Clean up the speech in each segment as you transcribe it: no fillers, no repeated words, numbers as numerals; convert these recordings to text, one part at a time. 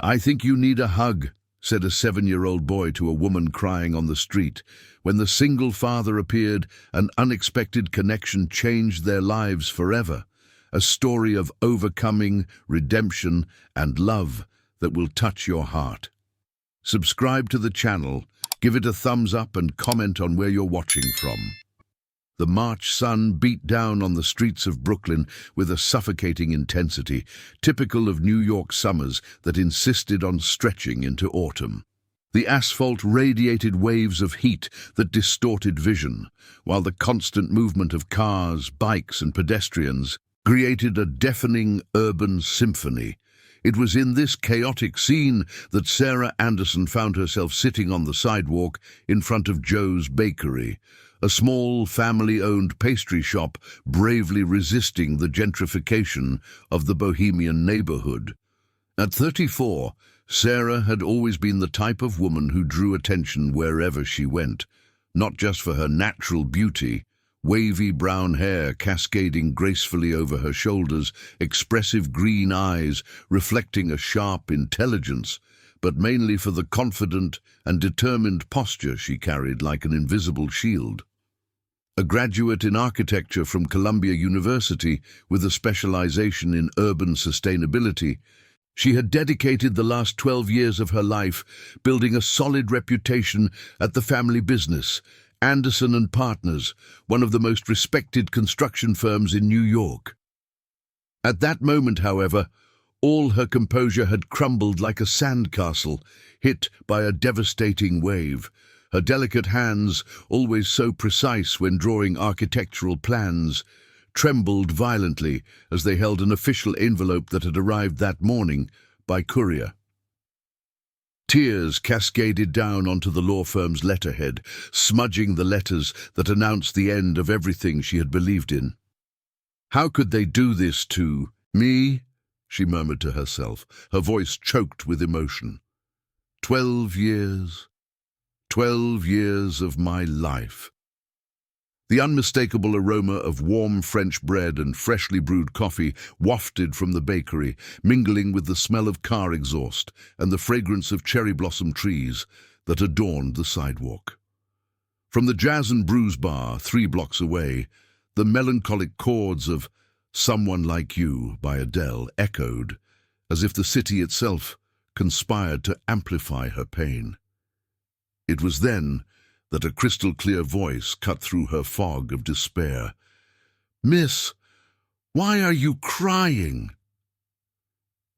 "I think you need a hug," said a 7-year-old boy to a woman crying on the street. When the single father appeared, an unexpected connection changed their lives forever. A story of overcoming, redemption, and love that will touch your heart. Subscribe to the channel, give it a thumbs up and comment on where you're watching from. The March sun beat down on the streets of Brooklyn with a suffocating intensity, typical of New York summers that insisted on stretching into autumn. The asphalt radiated waves of heat that distorted vision, while the constant movement of cars, bikes, and pedestrians created a deafening urban symphony. It was in this chaotic scene that Sarah Anderson found herself sitting on the sidewalk in front of Joe's Bakery, a small family-owned pastry shop bravely resisting the gentrification of the bohemian neighborhood. At 34, Sarah had always been the type of woman who drew attention wherever she went, not just for her natural beauty, wavy brown hair cascading gracefully over her shoulders, expressive green eyes reflecting a sharp intelligence, but mainly for the confident and determined posture she carried like an invisible shield. A graduate in architecture from Columbia University with a specialization in urban sustainability, she had dedicated the last 12 years of her life building a solid reputation at the family business, Anderson and Partners, one of the most respected construction firms in New York. At that moment, however, all her composure had crumbled like a sandcastle hit by a devastating wave. Her delicate hands, always so precise when drawing architectural plans, trembled violently as they held an official envelope that had arrived that morning by courier. Tears cascaded down onto the law firm's letterhead, smudging the letters that announced the end of everything she had believed in. "How could they do this to me?" she murmured to herself, her voice choked with emotion. 12 years. 12 years of my life. The unmistakable aroma of warm French bread and freshly brewed coffee wafted from the bakery, mingling with the smell of car exhaust and the fragrance of cherry blossom trees that adorned the sidewalk. From the Jazz and Brews bar 3 blocks away, the melancholic chords of "Someone Like You" by Adele echoed, as if the city itself conspired to amplify her pain. It was then that a crystal-clear voice cut through her fog of despair. "Miss, why are you crying?"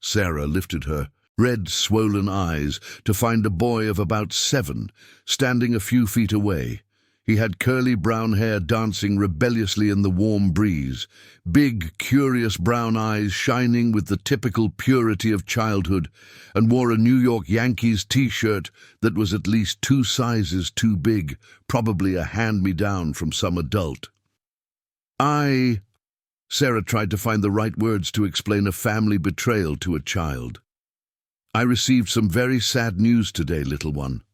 Sarah lifted her red, swollen eyes to find a boy of about 7 standing a few feet away. He had curly brown hair dancing rebelliously in the warm breeze, big, curious brown eyes shining with the typical purity of childhood, and wore a New York Yankees t-shirt that was at least 2 sizes too big, probably a hand-me-down from some adult. Sarah tried to find the right words to explain a family betrayal to a child. "I received some very sad news today, little one."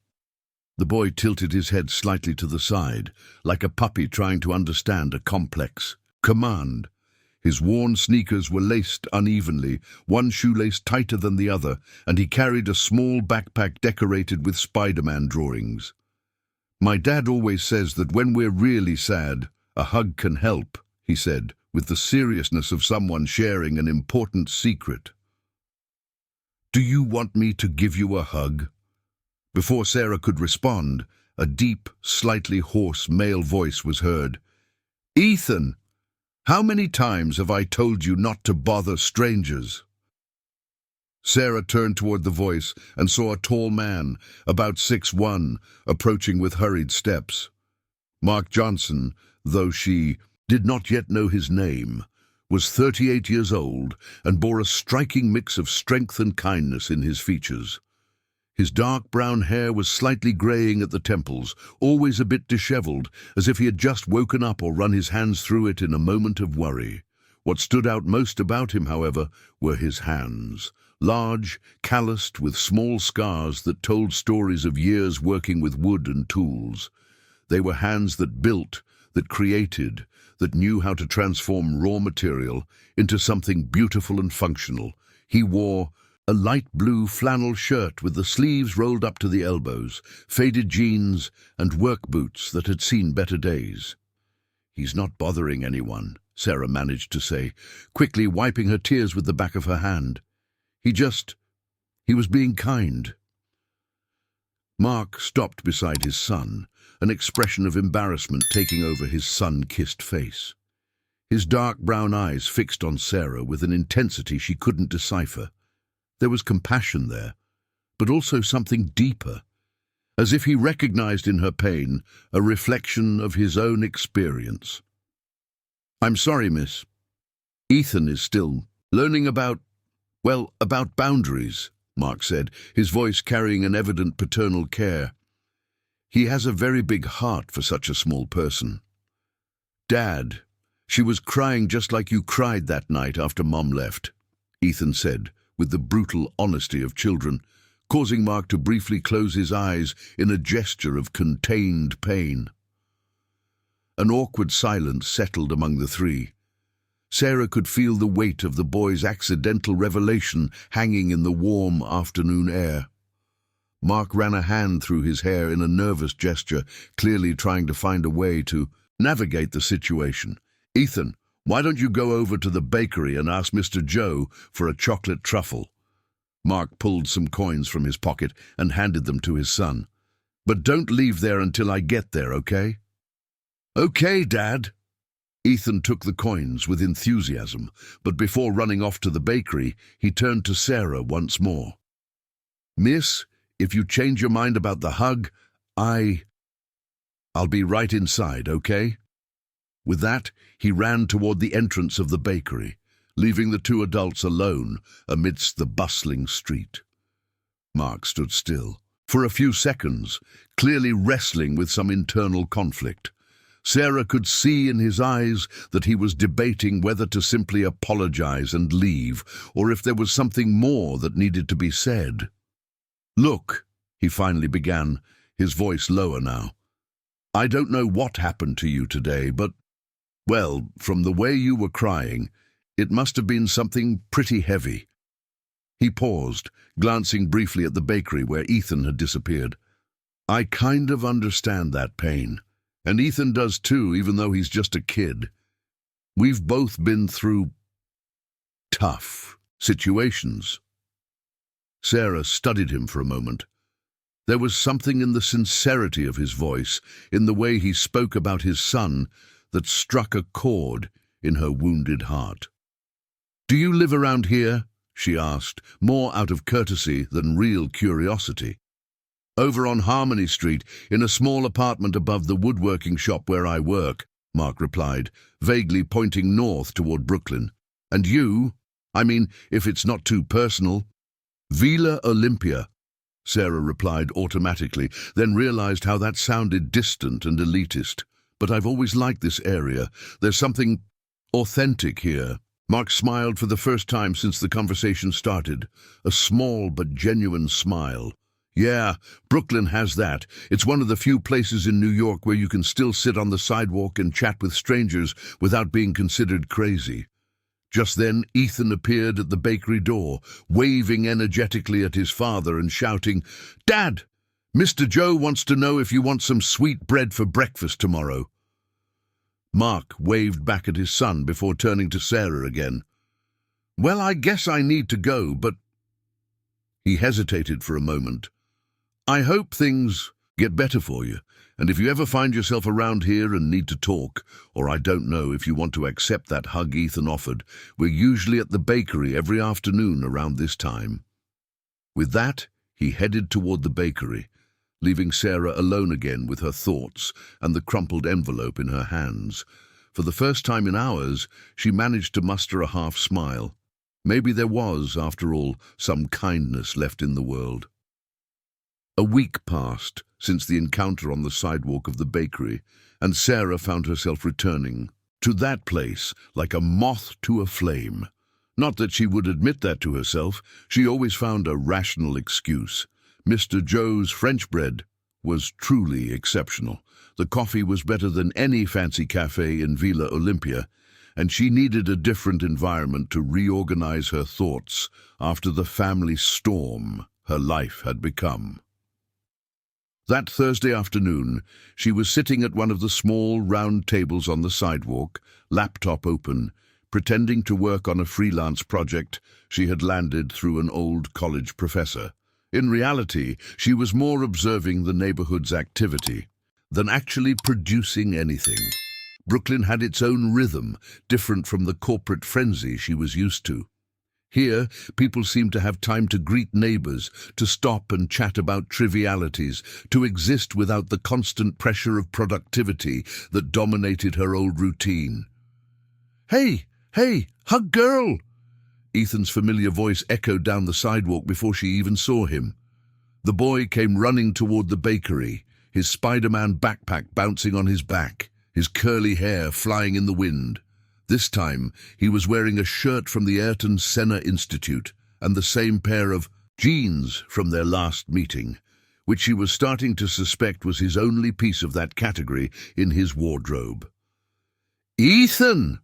The boy tilted his head slightly to the side, like a puppy trying to understand a complex command. His worn sneakers were laced unevenly, one shoelace tighter than the other, and he carried a small backpack decorated with Spider-Man drawings. "My dad always says that when we're really sad, a hug can help," he said, with the seriousness of someone sharing an important secret. "Do you want me to give you a hug?" Before Sarah could respond, a deep, slightly hoarse male voice was heard. "Ethan, how many times have I told you not to bother strangers?" Sarah turned toward the voice and saw a tall man, about 6'1", approaching with hurried steps. Mark Johnson, though she did not yet know his name, was 38 years old and bore a striking mix of strength and kindness in his features. His dark brown hair was slightly graying at the temples, always a bit disheveled, as if he had just woken up or run his hands through it in a moment of worry. What stood out most about him, however, were his hands, large, calloused with small scars that told stories of years working with wood and tools. They were hands that built, that created, that knew how to transform raw material into something beautiful and functional. He wore a light blue flannel shirt with the sleeves rolled up to the elbows, faded jeans, and work boots that had seen better days. "He's not bothering anyone," Sarah managed to say, quickly wiping her tears with the back of her hand. He was being kind." Mark stopped beside his son, an expression of embarrassment taking over his sun-kissed face. His dark brown eyes fixed on Sarah with an intensity she couldn't decipher. There was compassion there, but also something deeper, as if he recognized in her pain a reflection of his own experience. "I'm sorry, miss. Ethan is still learning about boundaries," Mark said, his voice carrying an evident paternal care. "He has a very big heart for such a small person." "Dad, she was crying just like you cried that night after Mom left," Ethan said, with the brutal honesty of children, causing Mark to briefly close his eyes in a gesture of contained pain. An awkward silence settled among the three. Sarah could feel the weight of the boy's accidental revelation hanging in the warm afternoon air. Mark ran a hand through his hair in a nervous gesture, clearly trying to find a way to navigate the situation. "Ethan, why don't you go over to the bakery and ask Mr. Joe for a chocolate truffle?" Mark pulled some coins from his pocket and handed them to his son. "But don't leave there until I get there, okay?" "Okay, Dad." Ethan took the coins with enthusiasm, but before running off to the bakery, he turned to Sarah once more. "Miss, if you change your mind about the hug, I'll be right inside, okay?" With that, he ran toward the entrance of the bakery, leaving the two adults alone amidst the bustling street. Mark stood still, for a few seconds, clearly wrestling with some internal conflict. Sarah could see in his eyes that he was debating whether to simply apologize and leave, or if there was something more that needed to be said. "Look," he finally began, his voice lower now. "I don't know what happened to you today, but, well, from the way you were crying, it must have been something pretty heavy." He paused, glancing briefly at the bakery where Ethan had disappeared. "I kind of understand that pain. And Ethan does too, even though he's just a kid. We've both been through tough situations." Sarah studied him for a moment. There was something in the sincerity of his voice, in the way he spoke about his son, that struck a chord in her wounded heart. "Do you live around here?" she asked, more out of courtesy than real curiosity. "Over on Harmony Street, in a small apartment above the woodworking shop where I work," Mark replied, vaguely pointing north toward Brooklyn. "And you? I mean, if it's not too personal." "Villa Olympia," Sarah replied automatically, then realized how that sounded distant and elitist. "But I've always liked this area. There's something authentic here." Mark smiled for the first time since the conversation started, a small but genuine smile. "Yeah, Brooklyn has that. It's one of the few places in New York where you can still sit on the sidewalk and chat with strangers without being considered crazy." Just then, Ethan appeared at the bakery door, waving energetically at his father and shouting, "Dad, Mr. Joe wants to know if you want some sweet bread for breakfast tomorrow." Mark waved back at his son before turning to Sarah again. "Well, I guess I need to go, but—" He hesitated for a moment. "I hope things get better for you, and if you ever find yourself around here and need to talk, or I don't know if you want to accept that hug Ethan offered, we're usually at the bakery every afternoon around this time." With that, he headed toward the bakery, leaving Sarah alone again with her thoughts and the crumpled envelope in her hands. For the first time in hours, she managed to muster a half smile. Maybe there was, after all, some kindness left in the world. A week passed since the encounter on the sidewalk of the bakery, and Sarah found herself returning to that place like a moth to a flame. Not that she would admit that to herself, she always found a rational excuse. Mr. Joe's French bread was truly exceptional. The coffee was better than any fancy cafe in Villa Olympia, and she needed a different environment to reorganize her thoughts after the family storm her life had become. That Thursday afternoon, she was sitting at one of the small, round tables on the sidewalk, laptop open, pretending to work on a freelance project she had landed through an old college professor. In reality, she was more observing the neighborhood's activity than actually producing anything. Brooklyn had its own rhythm, different from the corporate frenzy she was used to. Here, people seemed to have time to greet neighbors, to stop and chat about trivialities, to exist without the constant pressure of productivity that dominated her old routine. "Hey, hey, hug girl!" Ethan's familiar voice echoed down the sidewalk before she even saw him. The boy came running toward the bakery, his Spider-Man backpack bouncing on his back, his curly hair flying in the wind. This time, he was wearing a shirt from the Ayrton Senna Institute and the same pair of jeans from their last meeting, which she was starting to suspect was his only piece of that category in his wardrobe. "Ethan!"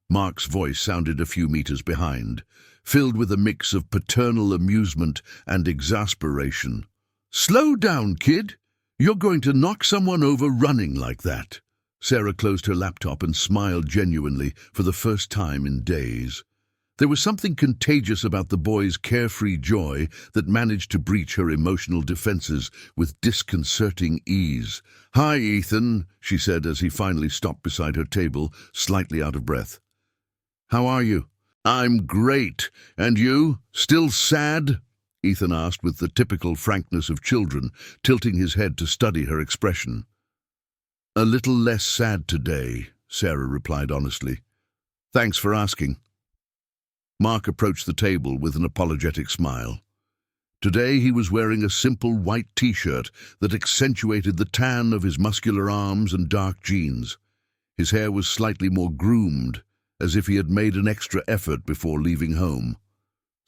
Mark's voice sounded a few meters behind, filled with a mix of paternal amusement and exasperation. "Slow down, kid! You're going to knock someone over running like that." Sarah closed her laptop and smiled genuinely for the first time in days. There was something contagious about the boy's carefree joy that managed to breach her emotional defenses with disconcerting ease. "Hi, Ethan," she said as he finally stopped beside her table, slightly out of breath. "How are you?" "I'm great. And you? Still sad?" Ethan asked with the typical frankness of children, tilting his head to study her expression. "A little less sad today," Sarah replied honestly. "Thanks for asking." Mark approached the table with an apologetic smile. Today he was wearing a simple white t-shirt that accentuated the tan of his muscular arms and dark jeans. His hair was slightly more groomed, as if he had made an extra effort before leaving home.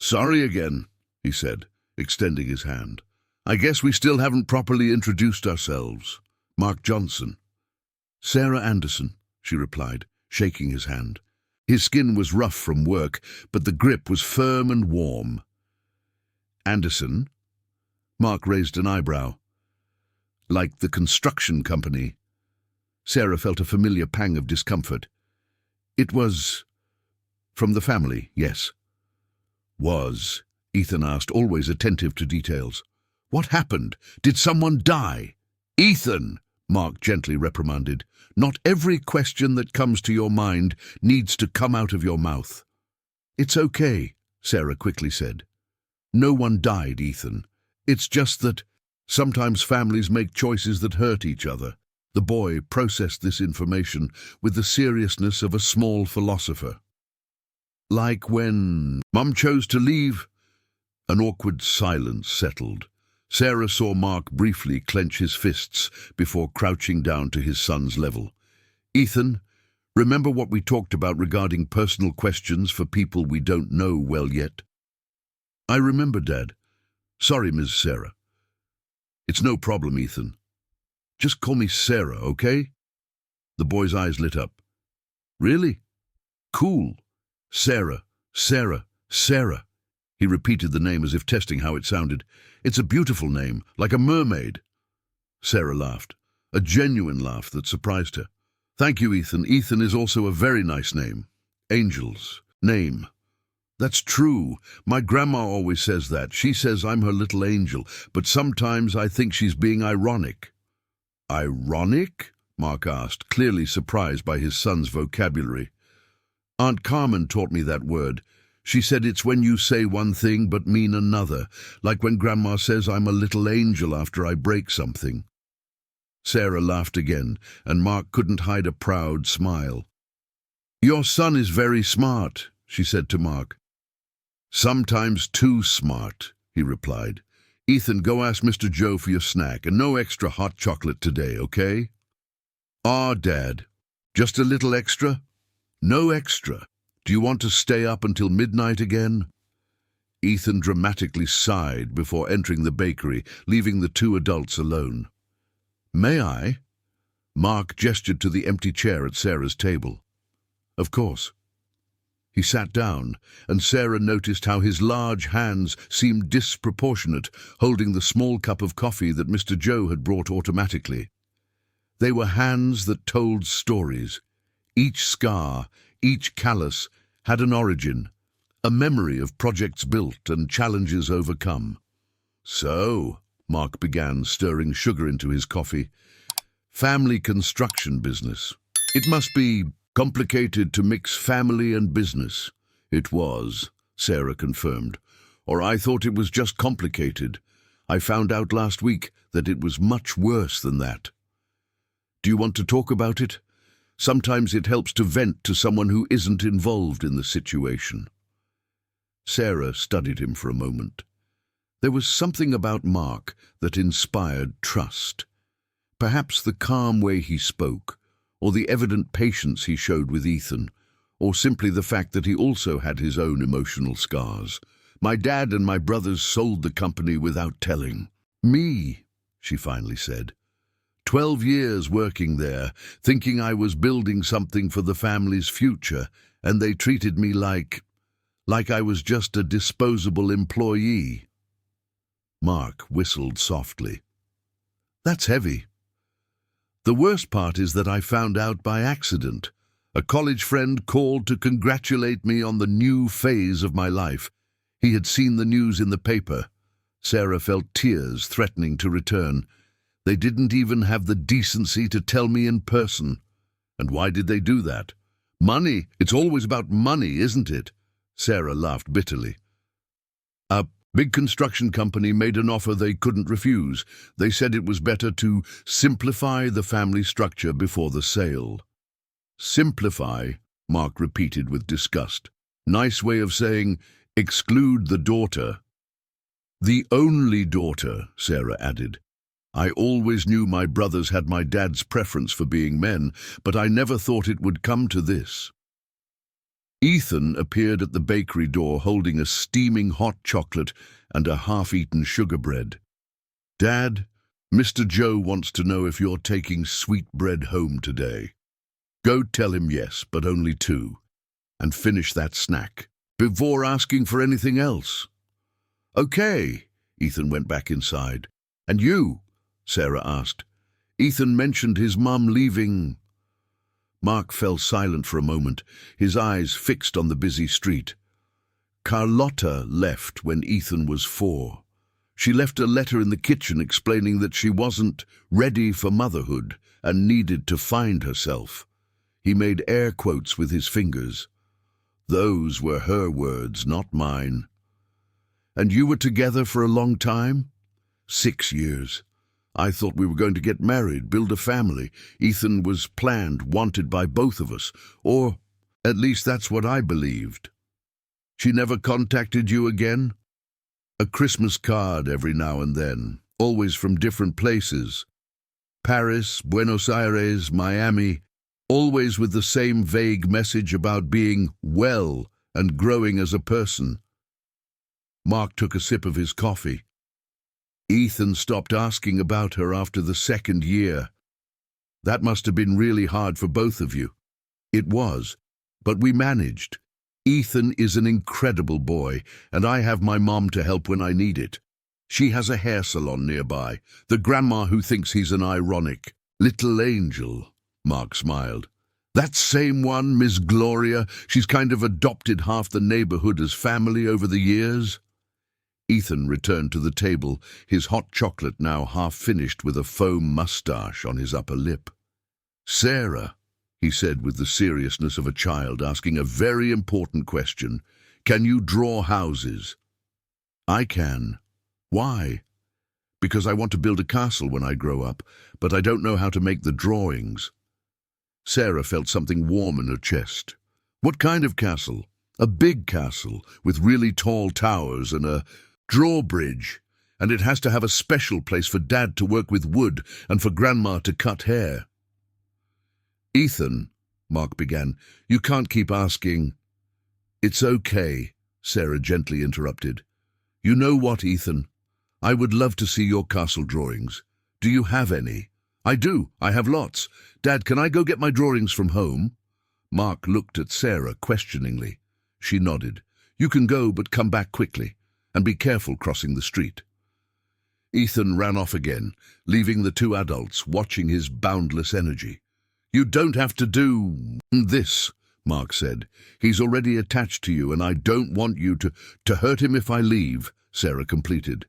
"Sorry again," he said, extending his hand. "I guess we still haven't properly introduced ourselves. Mark Johnson." "Sarah Anderson," she replied, shaking his hand. His skin was rough from work, but the grip was firm and warm. "Anderson?" Mark raised an eyebrow. "Like the construction company?" Sarah felt a familiar pang of discomfort. "It was from the family, yes." "Was?" Ethan asked, always attentive to details. "What happened? Did someone die?" "Ethan!" Mark gently reprimanded. "Not every question that comes to your mind needs to come out of your mouth." "It's okay," Sarah quickly said. "No one died, Ethan. It's just that sometimes families make choices that hurt each other." The boy processed this information with the seriousness of a small philosopher. "Like when Mum chose to leave?" An awkward silence settled. Sarah saw Mark briefly clench his fists before crouching down to his son's level. "Ethan, remember what we talked about regarding personal questions for people we don't know well yet?" "I remember, Dad. Sorry, Ms. Sarah." "It's no problem, Ethan. Just call me Sarah, okay?" The boy's eyes lit up. "Really? Cool. Sarah, Sarah, Sarah." He repeated the name as if testing how it sounded. "It's a beautiful name, like a mermaid." Sarah laughed, a genuine laugh that surprised her. "Thank you, Ethan. Ethan is also a very nice name. Angel's name." "That's true. My grandma always says that. She says I'm her little angel, but sometimes I think she's being ironic." "Ironic?" Mark asked, clearly surprised by his son's vocabulary. "Aunt Carmen taught me that word. She said it's when you say one thing but mean another, like when Grandma says I'm a little angel after I break something." Sarah laughed again, and Mark couldn't hide a proud smile. "Your son is very smart," she said to Mark. "Sometimes too smart," he replied. "Ethan, go ask Mr. Joe for your snack, and no extra hot chocolate today, okay?" "Ah, Dad, just a little extra?" "No extra. Do you want to stay up until midnight again?" Ethan dramatically sighed before entering the bakery, leaving the two adults alone. "May I?" Mark gestured to the empty chair at Sarah's table. Of course. He sat down, and Sarah noticed how his large hands seemed disproportionate, holding the small cup of coffee that Mr. Joe had brought automatically. They were hands that told stories. Each scar, each callus, had an origin, a memory of projects built and challenges overcome. "So," Mark began, stirring sugar into his coffee, "family construction business. It must be complicated to mix family and business." "It was," Sarah confirmed. "Or I thought it was just complicated. I found out last week that it was much worse than that." "Do you want to talk about it? Sometimes it helps to vent to someone who isn't involved in the situation." Sarah studied him for a moment. There was something about Mark that inspired trust. Perhaps the calm way he spoke, or the evident patience he showed with Ethan, or simply the fact that he also had his own emotional scars. "My dad and my brothers sold the company without telling me," she finally said. 12 years working there, thinking I was building something for the family's future, and they treated me like I was just a disposable employee." Mark whistled softly. "That's heavy." "The worst part is that I found out by accident. A college friend called to congratulate me on the new phase of my life. He had seen the news in the paper." Sarah felt tears threatening to return. "They didn't even have the decency to tell me in person." "And why did they do that?" "Money. It's always about money, isn't it?" Sarah laughed bitterly. "A big construction company made an offer they couldn't refuse. They said it was better to simplify the family structure before the sale." "Simplify," Mark repeated with disgust. "Nice way of saying exclude the daughter." "The only daughter," Sarah added. "I always knew my brothers had my dad's preference for being men, but I never thought it would come to this." Ethan appeared at the bakery door holding a steaming hot chocolate and a half-eaten sugar bread. "Dad, Mr. Joe wants to know if you're taking sweet bread home today. Go tell him yes, but only 2, and finish that snack before asking for anything else." "Okay," Ethan went back inside. "And you?" Sarah asked. "Ethan mentioned his mum leaving." Mark fell silent for a moment, his eyes fixed on the busy street. "Carlotta left when Ethan was 4. She left a letter in the kitchen explaining that she wasn't ready for motherhood and needed to find herself." He made air quotes with his fingers. "Those were her words, not mine." "And you were together for a long time?" 6 years. I thought we were going to get married, build a family. Ethan was planned, wanted by both of us, or at least that's what I believed." "She never contacted you again?" "A Christmas card every now and then, always from different places. Paris, Buenos Aires, Miami, always with the same vague message about being well and growing as a person." Mark took a sip of his coffee. "Ethan stopped asking about her after the 2nd year. That must have been really hard for both of you." "It was, but we managed. Ethan is an incredible boy, and I have my mom to help when I need it. She has a hair salon nearby, the grandma who thinks he's an ironic little angel." Mark smiled. "That same one, Miss Gloria, she's kind of adopted half the neighborhood as family over the years." Ethan returned to the table, his hot chocolate now half finished with a foam mustache on his upper lip. "Sarah," he said with the seriousness of a child asking a very important question, "can you draw houses?" "I can." "Why?" "Because I want to build a castle when I grow up, but I don't know how to make the drawings." Sarah felt something warm in her chest. "What kind of castle?" "A big castle, with really tall towers and a drawbridge, and it has to have a special place for Dad to work with wood and for Grandma to cut hair." "Ethan," Mark began, "you can't keep asking." "It's okay," Sarah gently interrupted. "You know what, Ethan? I would love to see your castle drawings. Do you have any?" "I do. I have lots. Dad, can I go get my drawings from home?" Mark looked at Sarah questioningly. She nodded. "You can go, but come back quickly, and be careful crossing the street." Ethan ran off again, leaving the two adults watching his boundless energy. "You don't have to do this," Mark said. "He's already attached to you, and I don't want you to hurt him if I leave," Sarah completed.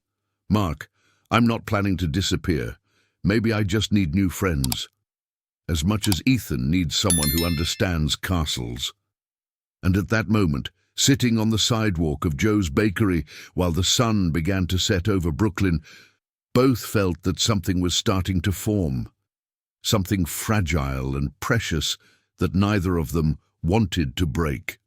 "Mark, I'm not planning to disappear. Maybe I just need new friends. As much as Ethan needs someone who understands castles." And at that moment, sitting on the sidewalk of Joe's bakery while the sun began to set over Brooklyn, both felt that something was starting to form. Something fragile and precious that neither of them wanted to break.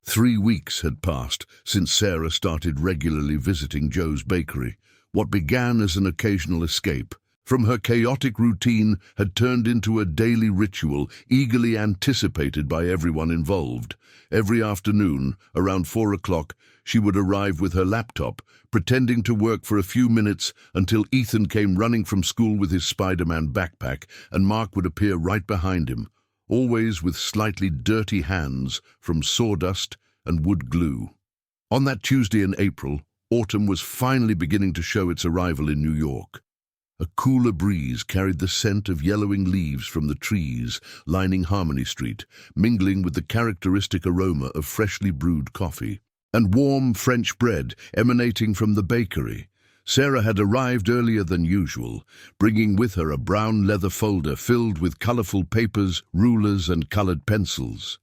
3 weeks had passed since Sarah started regularly visiting Joe's bakery. What began as an occasional escape from her chaotic routine had turned into a daily ritual eagerly anticipated by everyone involved. Every afternoon, around 4 o'clock, she would arrive with her laptop, pretending to work for a few minutes until Ethan came running from school with his Spider-Man backpack, and Mark would appear right behind him, always with slightly dirty hands from sawdust and wood glue. On that Tuesday in April, autumn was finally beginning to show its arrival in New York. A cooler breeze carried the scent of yellowing leaves from the trees lining Harmony Street, mingling with the characteristic aroma of freshly brewed coffee, and warm French bread emanating from the bakery. Sarah had arrived earlier than usual, bringing with her a brown leather folder filled with colorful papers, rulers, and colored pencils.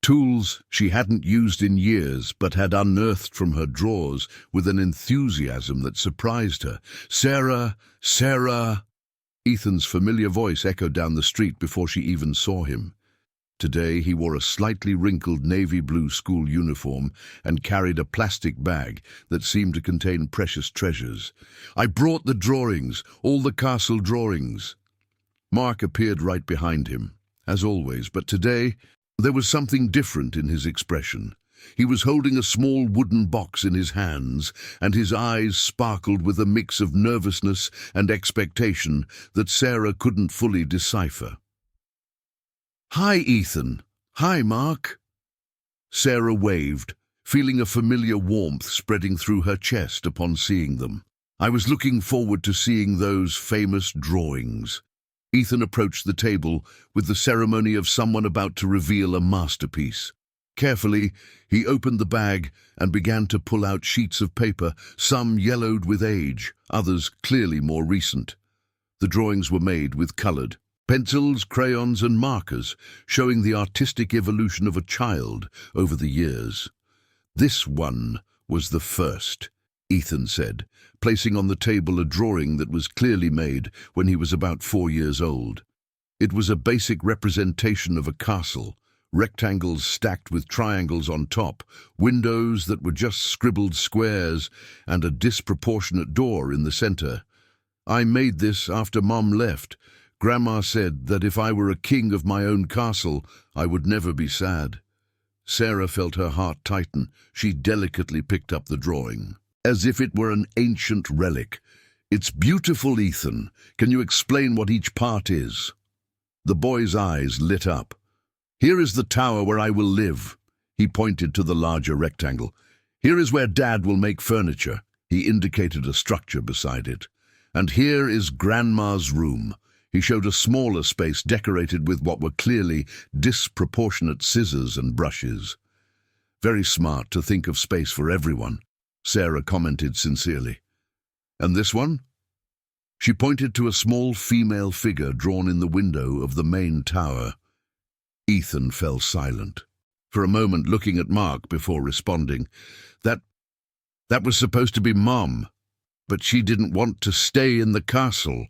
Tools she hadn't used in years but had unearthed from her drawers with an enthusiasm that surprised her. "Sarah, Sarah!" Ethan's familiar voice echoed down the street before she even saw him. Today he wore a slightly wrinkled navy blue school uniform and carried a plastic bag that seemed to contain precious treasures. "I brought the drawings, all the castle drawings." Mark appeared right behind him, as always, but today there was something different in his expression. He was holding a small wooden box in his hands, and his eyes sparkled with a mix of nervousness and expectation that Sarah couldn't fully decipher. "Hi, Ethan." "Hi, Mark." Sarah waved, feeling a familiar warmth spreading through her chest upon seeing them. "I was looking forward to seeing those famous drawings." Ethan approached the table with the ceremony of someone about to reveal a masterpiece. Carefully, he opened the bag and began to pull out sheets of paper, some yellowed with age, others clearly more recent. The drawings were made with colored pencils, crayons, and markers, showing the artistic evolution of a child over the years. "This one was the first," Ethan said, placing on the table a drawing that was clearly made when he was about 4 years old. It was a basic representation of a castle, rectangles stacked with triangles on top, windows that were just scribbled squares, and a disproportionate door in the center. "I made this after Mom left. Grandma said that if I were a king of my own castle, I would never be sad." Sarah felt her heart tighten. She delicately picked up the drawing, as if it were an ancient relic. "It's beautiful, Ethan. Can you explain what each part is?" The boy's eyes lit up. "Here is the tower where I will live." He pointed to the larger rectangle. "Here is where Dad will make furniture." He indicated a structure beside it. "And here is Grandma's room." He showed a smaller space decorated with what were clearly disproportionate scissors and brushes. "Very smart to think of space for everyone," Sarah commented sincerely. "And this one?" She pointed to a small female figure drawn in the window of the main tower. Ethan fell silent, for a moment looking at Mark before responding. That was supposed to be Mom, but she didn't want to stay in the castle."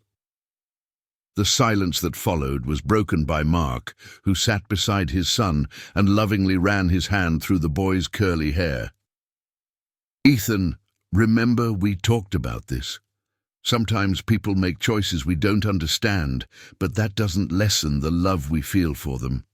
The silence that followed was broken by Mark, who sat beside his son and lovingly ran his hand through the boy's curly hair. "Ethan, remember we talked about this. Sometimes people make choices we don't understand, but that doesn't lessen the love we feel for them."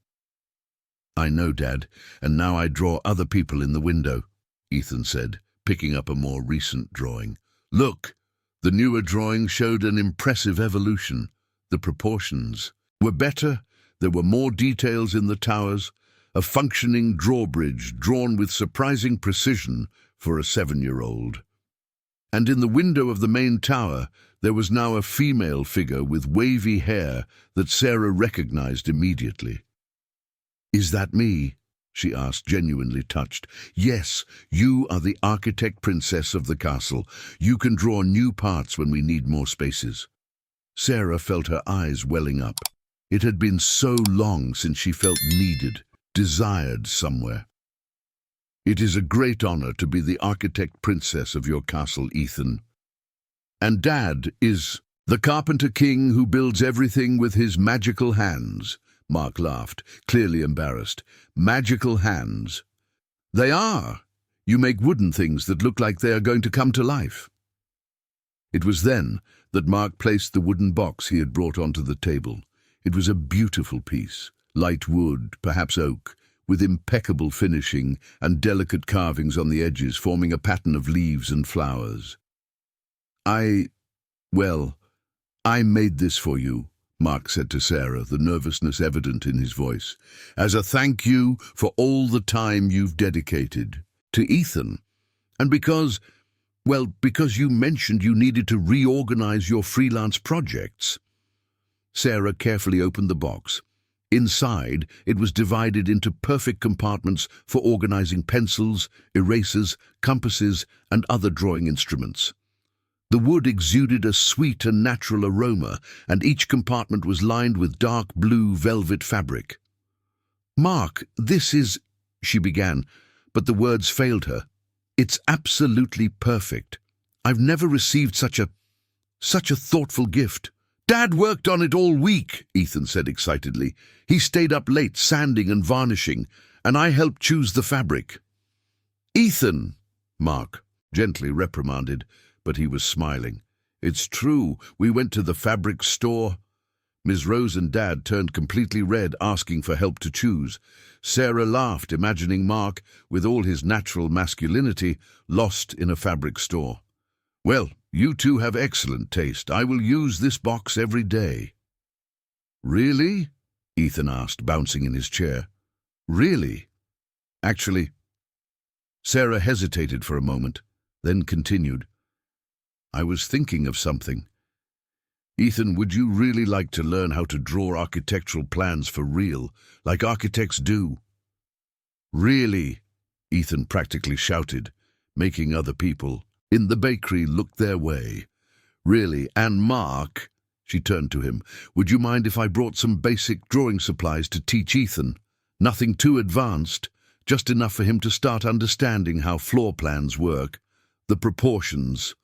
"I know, Dad, and now I draw other people in the window," Ethan said, picking up a more recent drawing. "Look!" The newer drawing showed an impressive evolution. The proportions were better, there were more details in the towers, a functioning drawbridge drawn with surprising precision for a 7-year-old. And in the window of the main tower there was now a female figure with wavy hair that Sarah recognized immediately. "Is that me?" she asked, genuinely touched. "Yes, you are the architect princess of the castle. You can draw new parts when we need more spaces." Sarah felt her eyes welling up. It had been so long since she felt needed, desired somewhere. "It is a great honor to be the architect princess of your castle, Ethan. And Dad is the carpenter king who builds everything with his magical hands." Mark laughed, clearly embarrassed. "Magical hands." "They are. You make wooden things that look like they are going to come to life." It was then that Mark placed the wooden box he had brought onto the table. It was a beautiful piece, light wood, perhaps oak, with impeccable finishing and delicate carvings on the edges forming a pattern of leaves and flowers. I made this for you," Mark said to Sarah, the nervousness evident in his voice, "as a thank you for all the time you've dedicated to Ethan, and because you mentioned you needed to reorganize your freelance projects." Sarah carefully opened the box. Inside, it was divided into perfect compartments for organizing pencils, erasers, compasses, and other drawing instruments. The wood exuded a sweet and natural aroma, and each compartment was lined with dark blue velvet fabric. "Mark, this is—" she began, but the words failed her. "It's absolutely perfect. I've never received such a thoughtful gift." "Dad worked on it all week," Ethan said excitedly. "He stayed up late sanding and varnishing, and I helped choose the fabric." "Ethan," Mark gently reprimanded, but he was smiling. "It's true, we went to the fabric store." Ms. Rose and Dad turned completely red, asking for help to choose. Sarah laughed, imagining Mark, with all his natural masculinity, lost in a fabric store. "Well, you two have excellent taste. I will use this box every day." "Really?" Ethan asked, bouncing in his chair. "Really? Actually—" Sarah hesitated for a moment, then continued. "I was thinking of something. Ethan, would you really like to learn how to draw architectural plans for real, like architects do?" "Really?" Ethan practically shouted, making other people in the bakery look their way. "Really? And Mark," she turned to him, "would you mind if I brought some basic drawing supplies to teach Ethan? Nothing too advanced, just enough for him to start understanding how floor plans work, the proportions."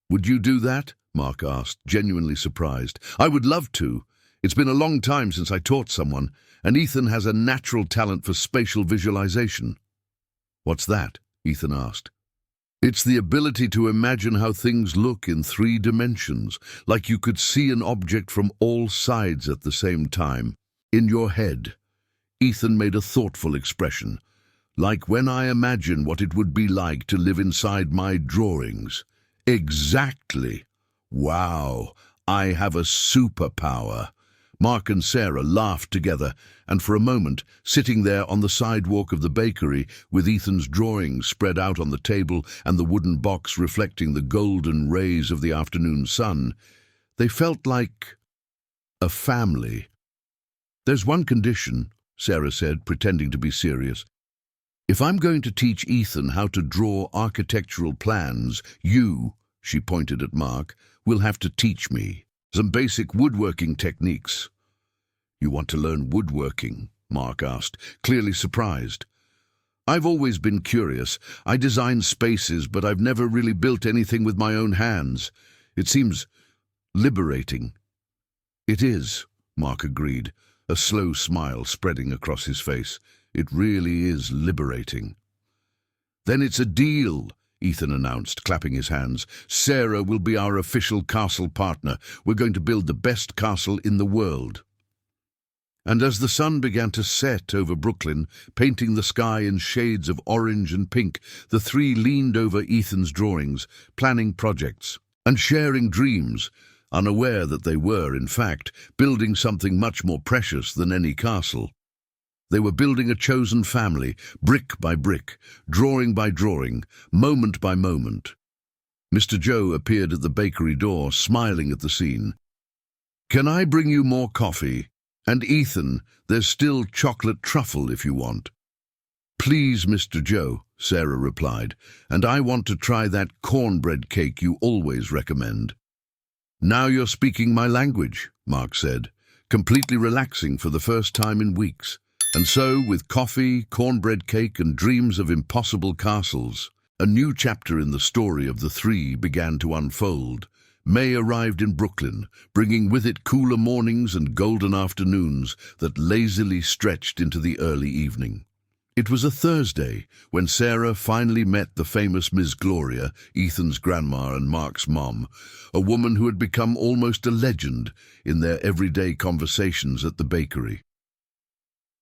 "Would you do that?" Mark asked, genuinely surprised. "I would love to. It's been a long time since I taught someone, and Ethan has a natural talent for spatial visualization." "What's that?" Ethan asked. "It's the ability to imagine how things look in 3 dimensions, like you could see an object from all sides at the same time, in your head." Ethan made a thoughtful expression. "Like when I imagine what it would be like to live inside my drawings." "Exactly. Wow, I have a superpower." Mark and Sarah laughed together, and for a moment, sitting there on the sidewalk of the bakery, with Ethan's drawings spread out on the table and the wooden box reflecting the golden rays of the afternoon sun, they felt like a family. "There's one condition," Sarah said, pretending to be serious. "If I'm going to teach Ethan how to draw architectural plans, you," she pointed at Mark, "will have to teach me some basic woodworking techniques." "You want to learn woodworking?" Mark asked, clearly surprised. "I've always been curious. I design spaces, but I've never really built anything with my own hands. It seems liberating." "It is," Mark agreed, a slow smile spreading across his face. "It really is liberating." "Then it's a deal," Ethan announced, clapping his hands. "Sarah will be our official castle partner. We're going to build the best castle in the world." And as the sun began to set over Brooklyn, painting the sky in shades of orange and pink, the 3 leaned over Ethan's drawings, planning projects and sharing dreams, unaware that they were, in fact, building something much more precious than any castle. They were building a chosen family, brick by brick, drawing by drawing, moment by moment. Mr. Joe appeared at the bakery door, smiling at the scene. "Can I bring you more coffee? And Ethan, there's still chocolate truffle if you want." "Please, Mr. Joe," Sarah replied, "and I want to try that cornbread cake you always recommend." "Now you're speaking my language," Mark said, completely relaxing for the first time in weeks. And so, with coffee, cornbread cake, and dreams of impossible castles, a new chapter in the story of the three began to unfold. May arrived in Brooklyn, bringing with it cooler mornings and golden afternoons that lazily stretched into the early evening. It was a Thursday when Sarah finally met the famous Miss Gloria, Ethan's grandma and Mark's mom, a woman who had become almost a legend in their everyday conversations at the bakery.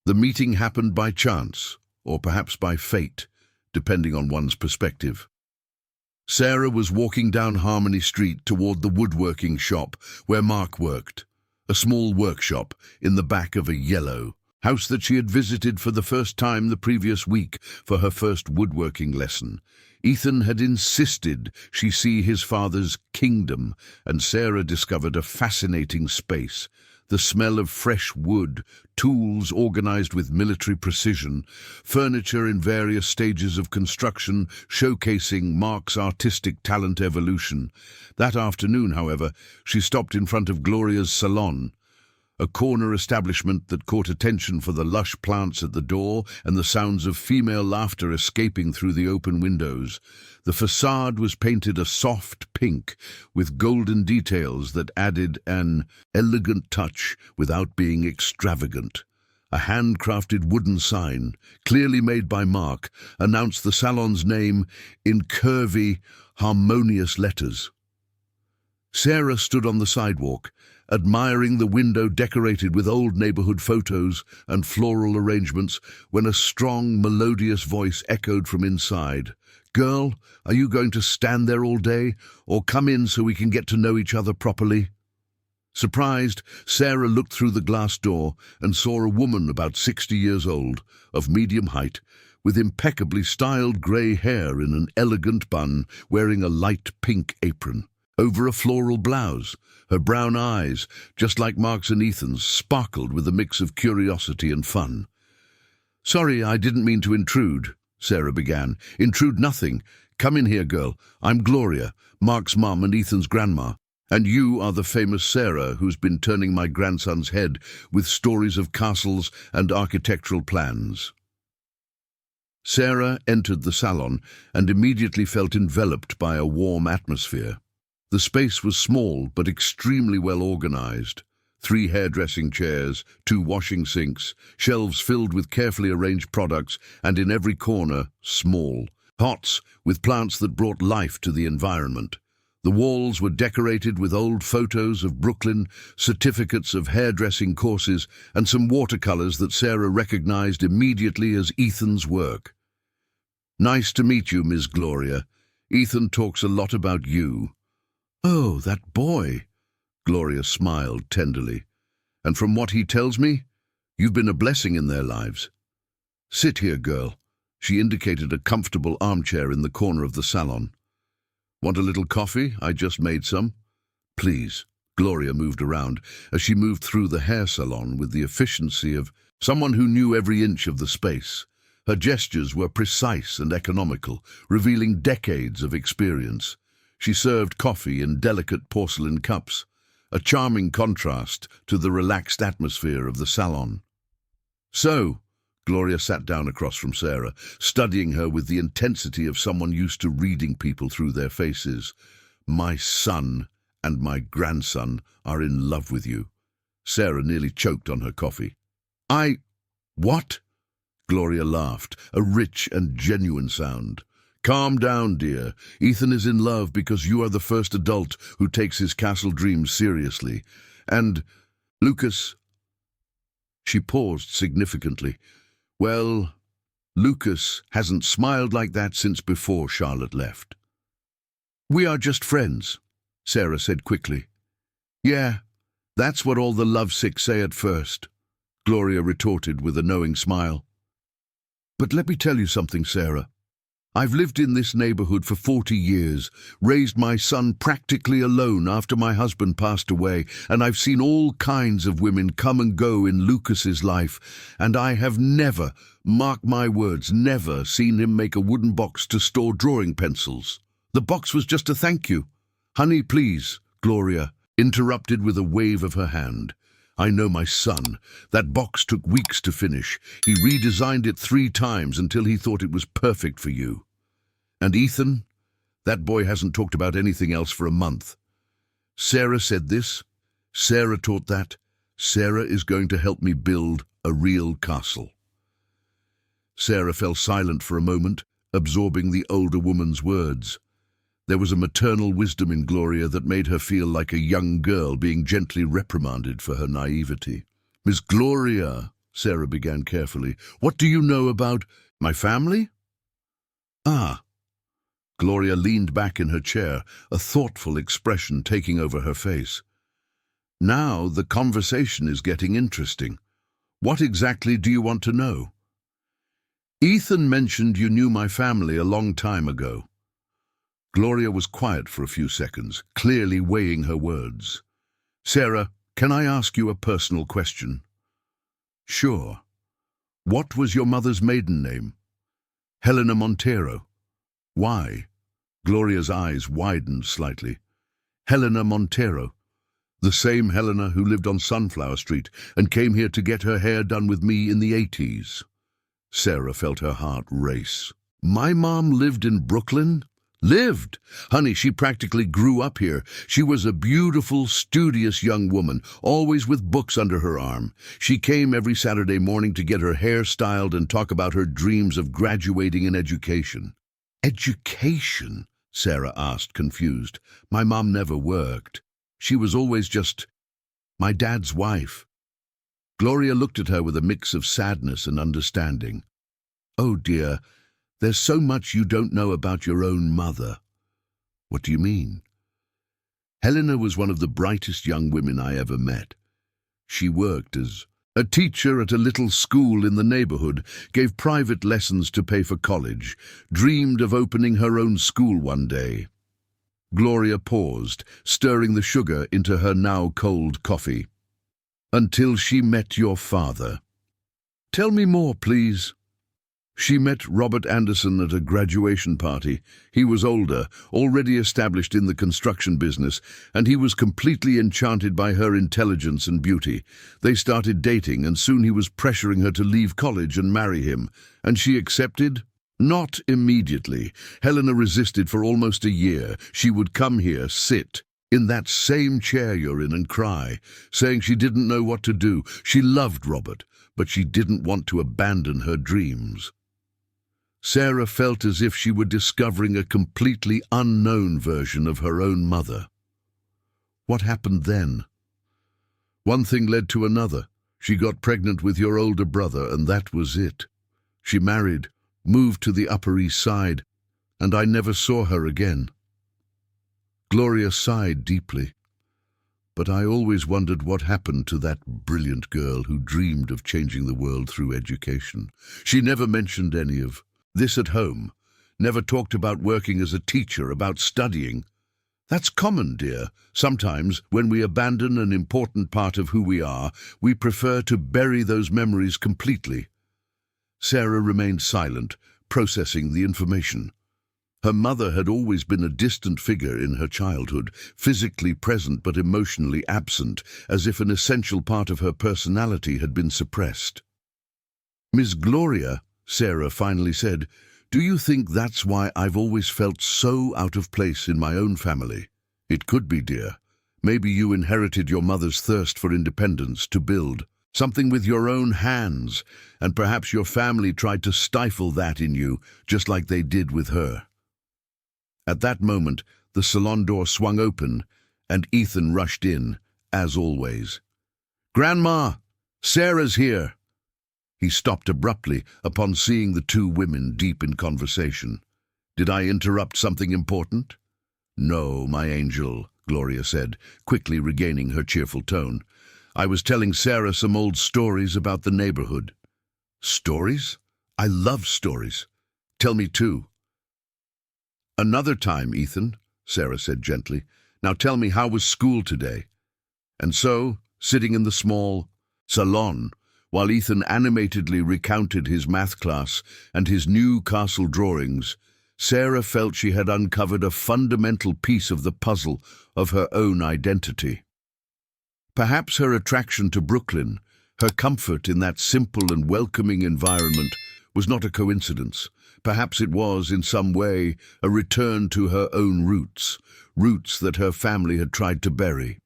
The meeting happened by chance, or perhaps by fate, depending on one's perspective. Sarah was walking down Harmony Street toward the woodworking shop where Mark worked, a small workshop in the back of a yellow house that she had visited for the first time the previous week for her first woodworking lesson. Ethan had insisted she see his father's kingdom, and Sarah discovered a fascinating space. The smell of fresh wood, tools organized with military precision, furniture in various stages of construction showcasing Mark's artistic talent evolution. That afternoon, however, she stopped in front of Gloria's salon, a corner establishment that caught attention for the lush plants at the door and the sounds of female laughter escaping through the open windows. The facade was painted a soft pink with golden details that added an elegant touch without being extravagant. A handcrafted wooden sign, clearly made by Mark, announced the salon's name in curvy, harmonious letters. Sarah stood on the sidewalk, admiring the window decorated with old neighborhood photos and floral arrangements, when a strong, melodious voice echoed from inside. "Girl, are you going to stand there all day, or come in so we can get to know each other properly?" Surprised, Sarah looked through the glass door and saw a woman about 60 years old, of medium height, with impeccably styled grey hair in an elegant bun, wearing a light pink apron over a floral blouse. Her brown eyes, just like Mark's and Ethan's, sparkled with a mix of curiosity and fun. "Sorry, I didn't mean to intrude," Sarah began. "Intrude nothing. Come in here, girl. I'm Gloria, Mark's mum and Ethan's grandma. And you are the famous Sarah who's been turning my grandson's head with stories of castles and architectural plans." Sarah entered the salon and immediately felt enveloped by a warm atmosphere. The space was small but extremely well organized. 3 hairdressing chairs, 2 washing sinks, shelves filled with carefully arranged products, and in every corner, small pots with plants that brought life to the environment. The walls were decorated with old photos of Brooklyn, certificates of hairdressing courses, and some watercolors that Sarah recognized immediately as Ethan's work. "Nice to meet you, Miss Gloria. Ethan talks a lot about you." "Oh, that boy," Gloria smiled tenderly. "And from what he tells me, you've been a blessing in their lives. Sit here, girl." She indicated a comfortable armchair in the corner of the salon. "Want a little coffee? I just made some." "Please." Gloria moved around as she moved through the hair salon with the efficiency of someone who knew every inch of the space. Her gestures were precise and economical, revealing decades of experience. She served coffee in delicate porcelain cups, a charming contrast to the relaxed atmosphere of the salon. "So," Gloria sat down across from Sarah, studying her with the intensity of someone used to reading people through their faces, "my son and my grandson are in love with you." Sarah nearly choked on her coffee. What?" Gloria laughed, a rich and genuine sound. "Calm down, dear. Ethan is in love because you are the first adult who takes his castle dreams seriously. And, Lucas..." She paused significantly. "Well, Lucas hasn't smiled like that since before Charlotte left." "We are just friends," Sarah said quickly. "Yeah, that's what all the lovesick say at first." Gloria retorted with a knowing smile. But let me tell you something, Sarah. I've lived in this neighborhood for 40 years, raised my son practically alone after my husband passed away, and I've seen all kinds of women come and go in Lucas's life, and I have never, mark my words, never seen him make a wooden box to store drawing pencils. The box was just a thank you. Honey, please, Gloria interrupted with a wave of her hand. I know my son. That box took weeks to finish. He redesigned it 3 times until he thought it was perfect for you. And Ethan? That boy hasn't talked about anything else for a month. Sarah said this. Sarah taught that. Sarah is going to help me build a real castle. Sarah fell silent for a moment, absorbing the older woman's words. There was a maternal wisdom in Gloria that made her feel like a young girl being gently reprimanded for her naivety. Miss Gloria, Sarah began carefully, what do you know about my family? Ah. Gloria leaned back in her chair, a thoughtful expression taking over her face. Now the conversation is getting interesting. What exactly do you want to know? Ethan mentioned you knew my family a long time ago. Gloria was quiet for a few seconds, clearly weighing her words. Sarah, can I ask you a personal question? Sure. What was your mother's maiden name? Helena Montero. Why? Gloria's eyes widened slightly. Helena Montero. The same Helena who lived on Sunflower Street and came here to get her hair done with me in the 80s. Sarah felt her heart race. My mom lived in Brooklyn? Lived? Honey, she practically grew up here. She was a beautiful, studious young woman, always with books under her arm. She came every Saturday morning to get her hair styled and talk about her dreams of graduating in education. Education? Sarah asked, confused. My mom never worked. She was always just my dad's wife. Gloria looked at her with a mix of sadness and understanding. Oh dear, there's so much you don't know about your own mother. What do you mean? Helena was one of the brightest young women I ever met. She worked as a teacher at a little school in the neighborhood, gave private lessons to pay for college, dreamed of opening her own school one day. Gloria paused, stirring the sugar into her now cold coffee. Until she met your father. Tell me more, please. She met Robert Anderson at a graduation party. He was older, already established in the construction business, and he was completely enchanted by her intelligence and beauty. They started dating, and soon he was pressuring her to leave college and marry him. And she accepted? Not immediately. Helena resisted for almost a year. She would come here, sit in that same chair you're in and cry, saying she didn't know what to do. She loved Robert, but she didn't want to abandon her dreams. Sarah felt as if she were discovering a completely unknown version of her own mother. What happened then? One thing led to another. She got pregnant with your older brother, and that was it. She married, moved to the Upper East Side, and I never saw her again. Gloria sighed deeply. But I always wondered what happened to that brilliant girl who dreamed of changing the world through education. She never mentioned any of this at home, never talked about working as a teacher, about studying. That's common, dear. Sometimes, when we abandon an important part of who we are, we prefer to bury those memories completely. Sarah remained silent, processing the information. Her mother had always been a distant figure in her childhood, physically present but emotionally absent, as if an essential part of her personality had been suppressed. Miss Gloria, Sarah finally said, do you think that's why I've always felt so out of place in my own family? It could be, dear. Maybe you inherited your mother's thirst for independence, to build something with your own hands, and perhaps your family tried to stifle that in you, just like they did with her. At that moment, the salon door swung open, and Ethan rushed in, as always. Grandma, Sarah's here. He stopped abruptly upon seeing the two women deep in conversation. Did I interrupt something important? No, my angel, Gloria said, quickly regaining her cheerful tone. I was telling Sarah some old stories about the neighborhood. Stories? I love stories. Tell me too. Another time, Ethan, Sarah said gently. Now tell me, how was school today? And so, sitting in the small salon, while Ethan animatedly recounted his math class and his new castle drawings, Sarah felt she had uncovered a fundamental piece of the puzzle of her own identity. Perhaps her attraction to Brooklyn, her comfort in that simple and welcoming environment, was not a coincidence. Perhaps it was, in some way, a return to her own roots, roots that her family had tried to bury.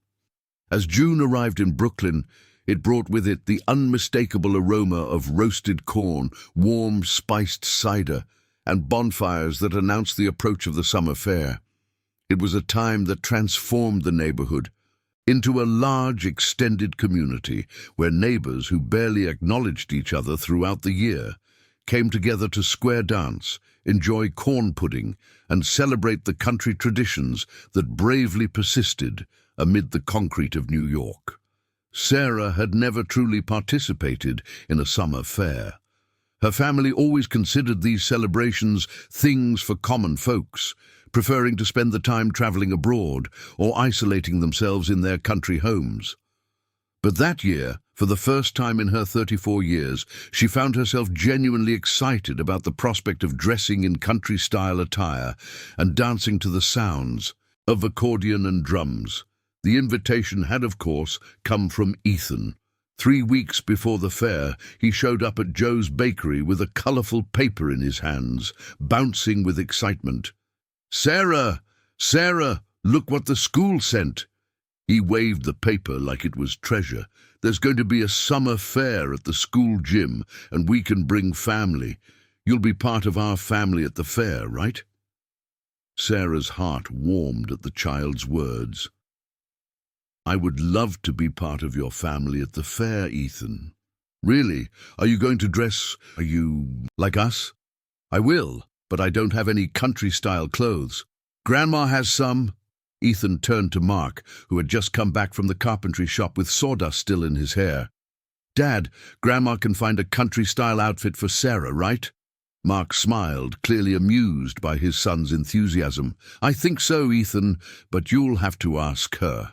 As June arrived in Brooklyn, it brought with it the unmistakable aroma of roasted corn, warm, spiced cider, and bonfires that announced the approach of the summer fair. It was a time that transformed the neighborhood into a large, extended community where neighbors who barely acknowledged each other throughout the year came together to square dance, enjoy corn pudding, and celebrate the country traditions that bravely persisted amid the concrete of New York. Sarah had never truly participated in a summer fair. Her family always considered these celebrations things for common folks, preferring to spend the time traveling abroad or isolating themselves in their country homes. But that year, for the first time in her 34 years, she found herself genuinely excited about the prospect of dressing in country-style attire and dancing to the sounds of accordion and drums. The invitation had, of course, come from Ethan. 3 weeks before the fair, he showed up at Joe's bakery with a colourful paper in his hands, bouncing with excitement. "Sarah! Sarah! Look what the school sent!" He waved the paper like it was treasure. "There's going to be a summer fair at the school gym, and we can bring family. You'll be part of our family at the fair, right?" Sarah's heart warmed at the child's words. "I would love to be part of your family at the fair, Ethan." "Really? Are you going to dress, like us?" "I will, but I don't have any country-style clothes." "Grandma has some." Ethan turned to Mark, who had just come back from the carpentry shop with sawdust still in his hair. "Dad, Grandma can find a country-style outfit for Sarah, right?" Mark smiled, clearly amused by his son's enthusiasm. "I think so, Ethan, but you'll have to ask her."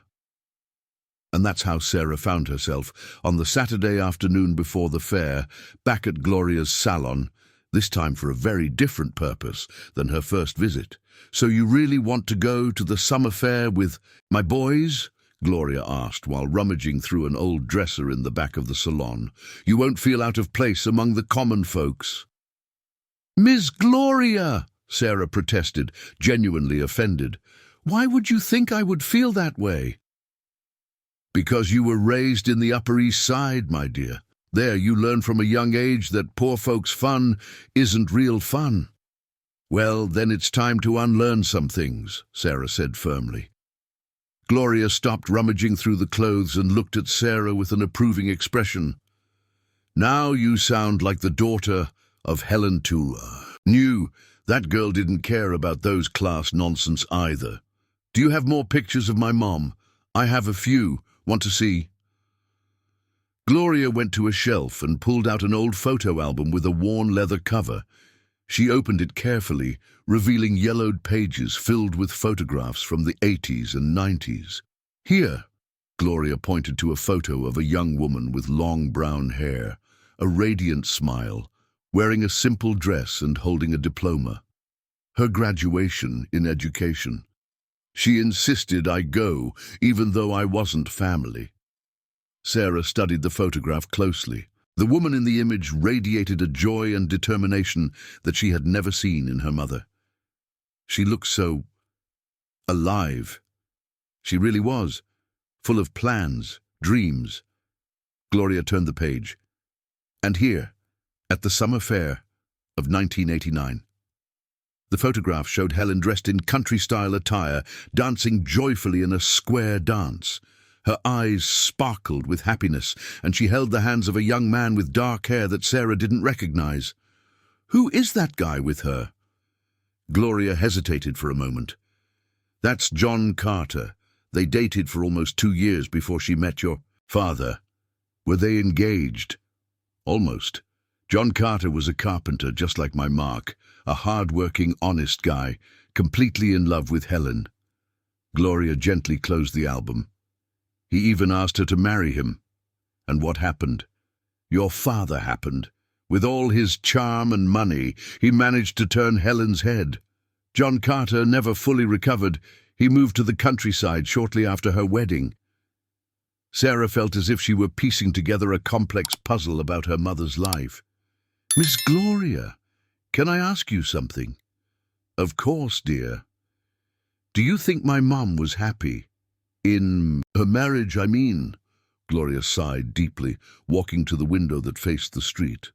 And that's how Sarah found herself, on the Saturday afternoon before the fair, back at Gloria's salon, this time for a very different purpose than her first visit. "So you really want to go to the summer fair with my boys?" Gloria asked while rummaging through an old dresser in the back of the salon. "You won't feel out of place among the common folks." "Miss Gloria!" Sarah protested, genuinely offended. "Why would you think I would feel that way?" "Because you were raised in the Upper East Side, my dear. There you learn from a young age that poor folks' fun isn't real fun." "Well, then it's time to unlearn some things," Sarah said firmly. Gloria stopped rummaging through the clothes and looked at Sarah with an approving expression. "Now you sound like the daughter of Helen Tula. Knew that girl didn't care about those class nonsense either. Do you have more pictures of my mom? I have a few. Want to see?" Gloria went to a shelf and pulled out an old photo album with a worn leather cover. She opened it carefully, revealing yellowed pages filled with photographs from the 80s and 90s. "Here," Gloria pointed to a photo of a young woman with long brown hair, a radiant smile, wearing a simple dress and holding a diploma. Her graduation in education. She insisted I go, even though I wasn't family. Sarah studied the photograph closely. The woman in the image radiated a joy and determination that she had never seen in her mother. She looked so alive. She really was, full of plans, dreams. Gloria turned the page. And here, at the summer fair of 1989. The photograph showed Helen dressed in country-style attire, dancing joyfully in a square dance. Her eyes sparkled with happiness, and she held the hands of a young man with dark hair that Sarah didn't recognize. "Who is that guy with her?" Gloria hesitated for a moment. "That's John Carter. They dated for almost 2 years before she met your..." Father, were they engaged? Almost. John Carter was a carpenter, just like my Mark, a hard-working, honest guy, completely in love with Helen. Gloria gently closed the album. He even asked her to marry him. And what happened? Your father happened. With all his charm and money, he managed to turn Helen's head. John Carter never fully recovered. He moved to the countryside shortly after her wedding. Sarah felt as if she were piecing together a complex puzzle about her mother's life. Miss Gloria, can I ask you something? Of course, dear. Do you think my mom was happy? In her marriage, I mean. Gloria sighed deeply, walking to the window that faced the street.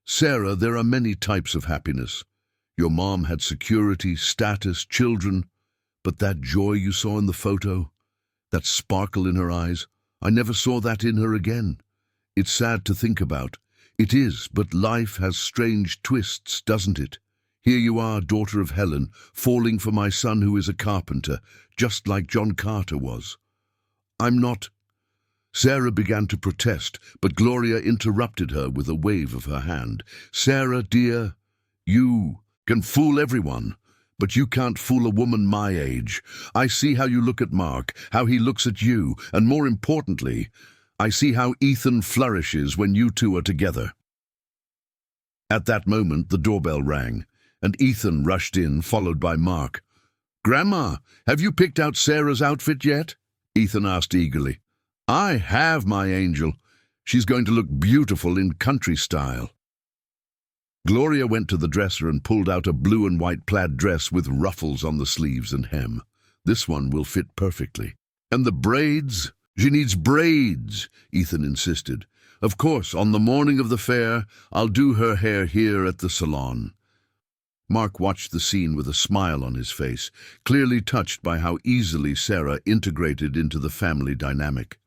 Sarah, there are many types of happiness. Your mom had security, status, children, but that joy you saw in the photo, that sparkle in her eyes, I never saw that in her again. It's sad to think about. It is, but life has strange twists, doesn't it? Here you are, daughter of Helen, falling for my son who is a carpenter, just like John Carter was. I'm not... Sarah began to protest, but Gloria interrupted her with a wave of her hand. Sarah, dear, you can fool everyone, but you can't fool a woman my age. I see how you look at Mark, how he looks at you, and more importantly, I see how Ethan flourishes when you two are together. At that moment, the doorbell rang, and Ethan rushed in, followed by Mark. Grandma, have you picked out Sarah's outfit yet? Ethan asked eagerly. I have, my angel. She's going to look beautiful in country style. Gloria went to the dresser and pulled out a blue and white plaid dress with ruffles on the sleeves and hem. This one will fit perfectly. And the braids? She needs braids, Ethan insisted. Of course, on the morning of the fair, I'll do her hair here at the salon. Mark watched the scene with a smile on his face, clearly touched by how easily Sarah integrated into the family dynamic.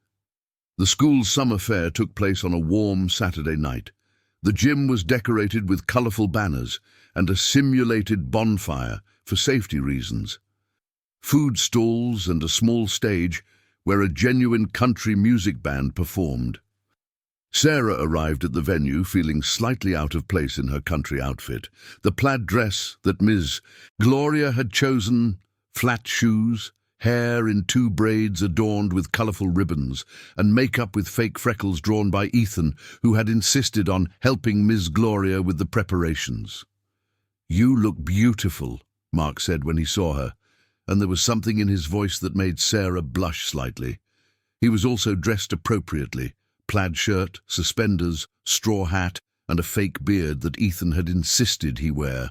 The school's summer fair took place on a warm Saturday night. The gym was decorated with colorful banners and a simulated bonfire for safety reasons. Food stalls and a small stage where a genuine country music band performed. Sarah arrived at the venue feeling slightly out of place in her country outfit. The plaid dress that Ms. Gloria had chosen, flat shoes, hair in 2 braids adorned with colorful ribbons, and makeup with fake freckles drawn by Ethan, who had insisted on helping Ms. Gloria with the preparations. You look beautiful, Mark said when he saw her, and there was something in his voice that made Sarah blush slightly. He was also dressed appropriately, plaid shirt, suspenders, straw hat, and a fake beard that Ethan had insisted he wear.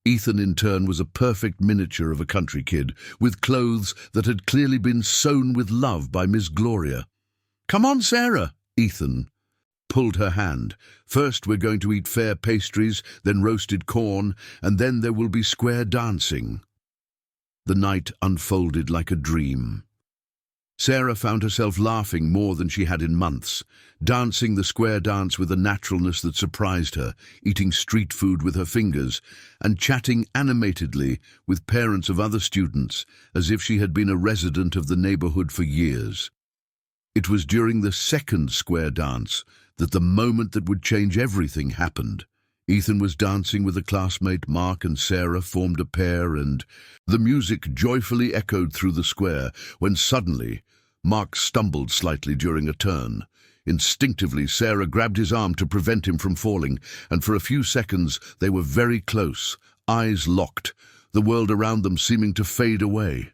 Ethan, in turn, was a perfect miniature of a country kid, with clothes that had clearly been sewn with love by Miss Gloria. Come on, Sarah, Ethan pulled her hand. First we're going to eat fair pastries, then roasted corn, and then there will be square dancing. The night unfolded like a dream. Sarah found herself laughing more than she had in months, dancing the square dance with a naturalness that surprised her, eating street food with her fingers, and chatting animatedly with parents of other students as if she had been a resident of the neighborhood for years. It was during the second square dance that the moment that would change everything happened. Ethan was dancing with a classmate, Mark and Sarah formed a pair, and the music joyfully echoed through the square when suddenly Mark stumbled slightly during a turn. Instinctively, Sarah grabbed his arm to prevent him from falling, and for a few seconds they were very close, eyes locked, the world around them seeming to fade away.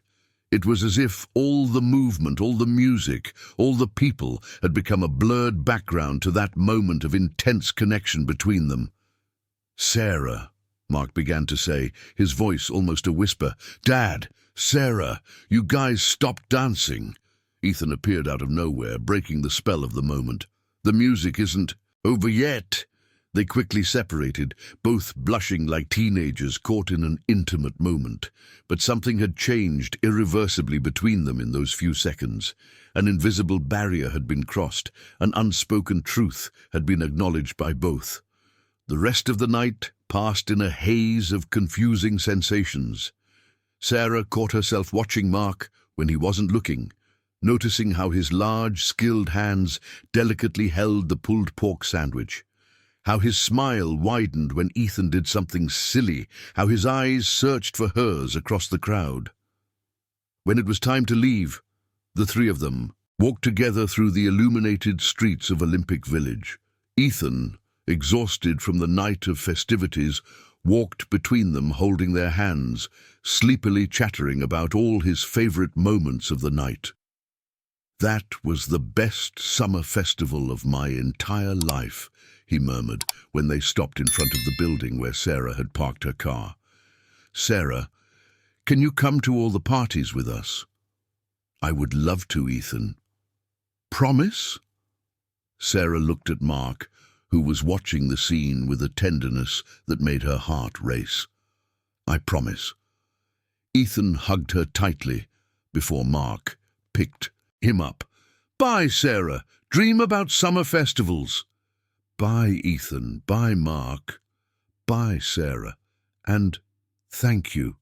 It was as if all the movement, all the music, all the people had become a blurred background to that moment of intense connection between them. Sarah, Mark began to say, his voice almost a whisper. Dad, Sarah, you guys stopped dancing. Ethan appeared out of nowhere, breaking the spell of the moment. The music isn't over yet. They quickly separated, both blushing like teenagers caught in an intimate moment. But something had changed irreversibly between them in those few seconds. An invisible barrier had been crossed, an unspoken truth had been acknowledged by both. The rest of the night passed in a haze of confusing sensations. Sarah caught herself watching Mark when he wasn't looking, noticing how his large, skilled hands delicately held the pulled pork sandwich, how his smile widened when Ethan did something silly, how his eyes searched for hers across the crowd. When it was time to leave, the three of them walked together through the illuminated streets of Olympic Village. Ethan, exhausted from the night of festivities, walked between them holding their hands, sleepily chattering about all his favorite moments of the night. "That was the best summer festival of my entire life," he murmured when they stopped in front of the building where Sarah had parked her car. "Sarah, can you come to all the parties with us?" "I would love to, Ethan." "Promise?" Sarah looked at Mark, who was watching the scene with a tenderness that made her heart race. "I promise." Ethan hugged her tightly before Mark picked him up. "Bye, Sarah. Dream about summer festivals." "Bye, Ethan. Bye, Mark. Bye, Sarah. And thank you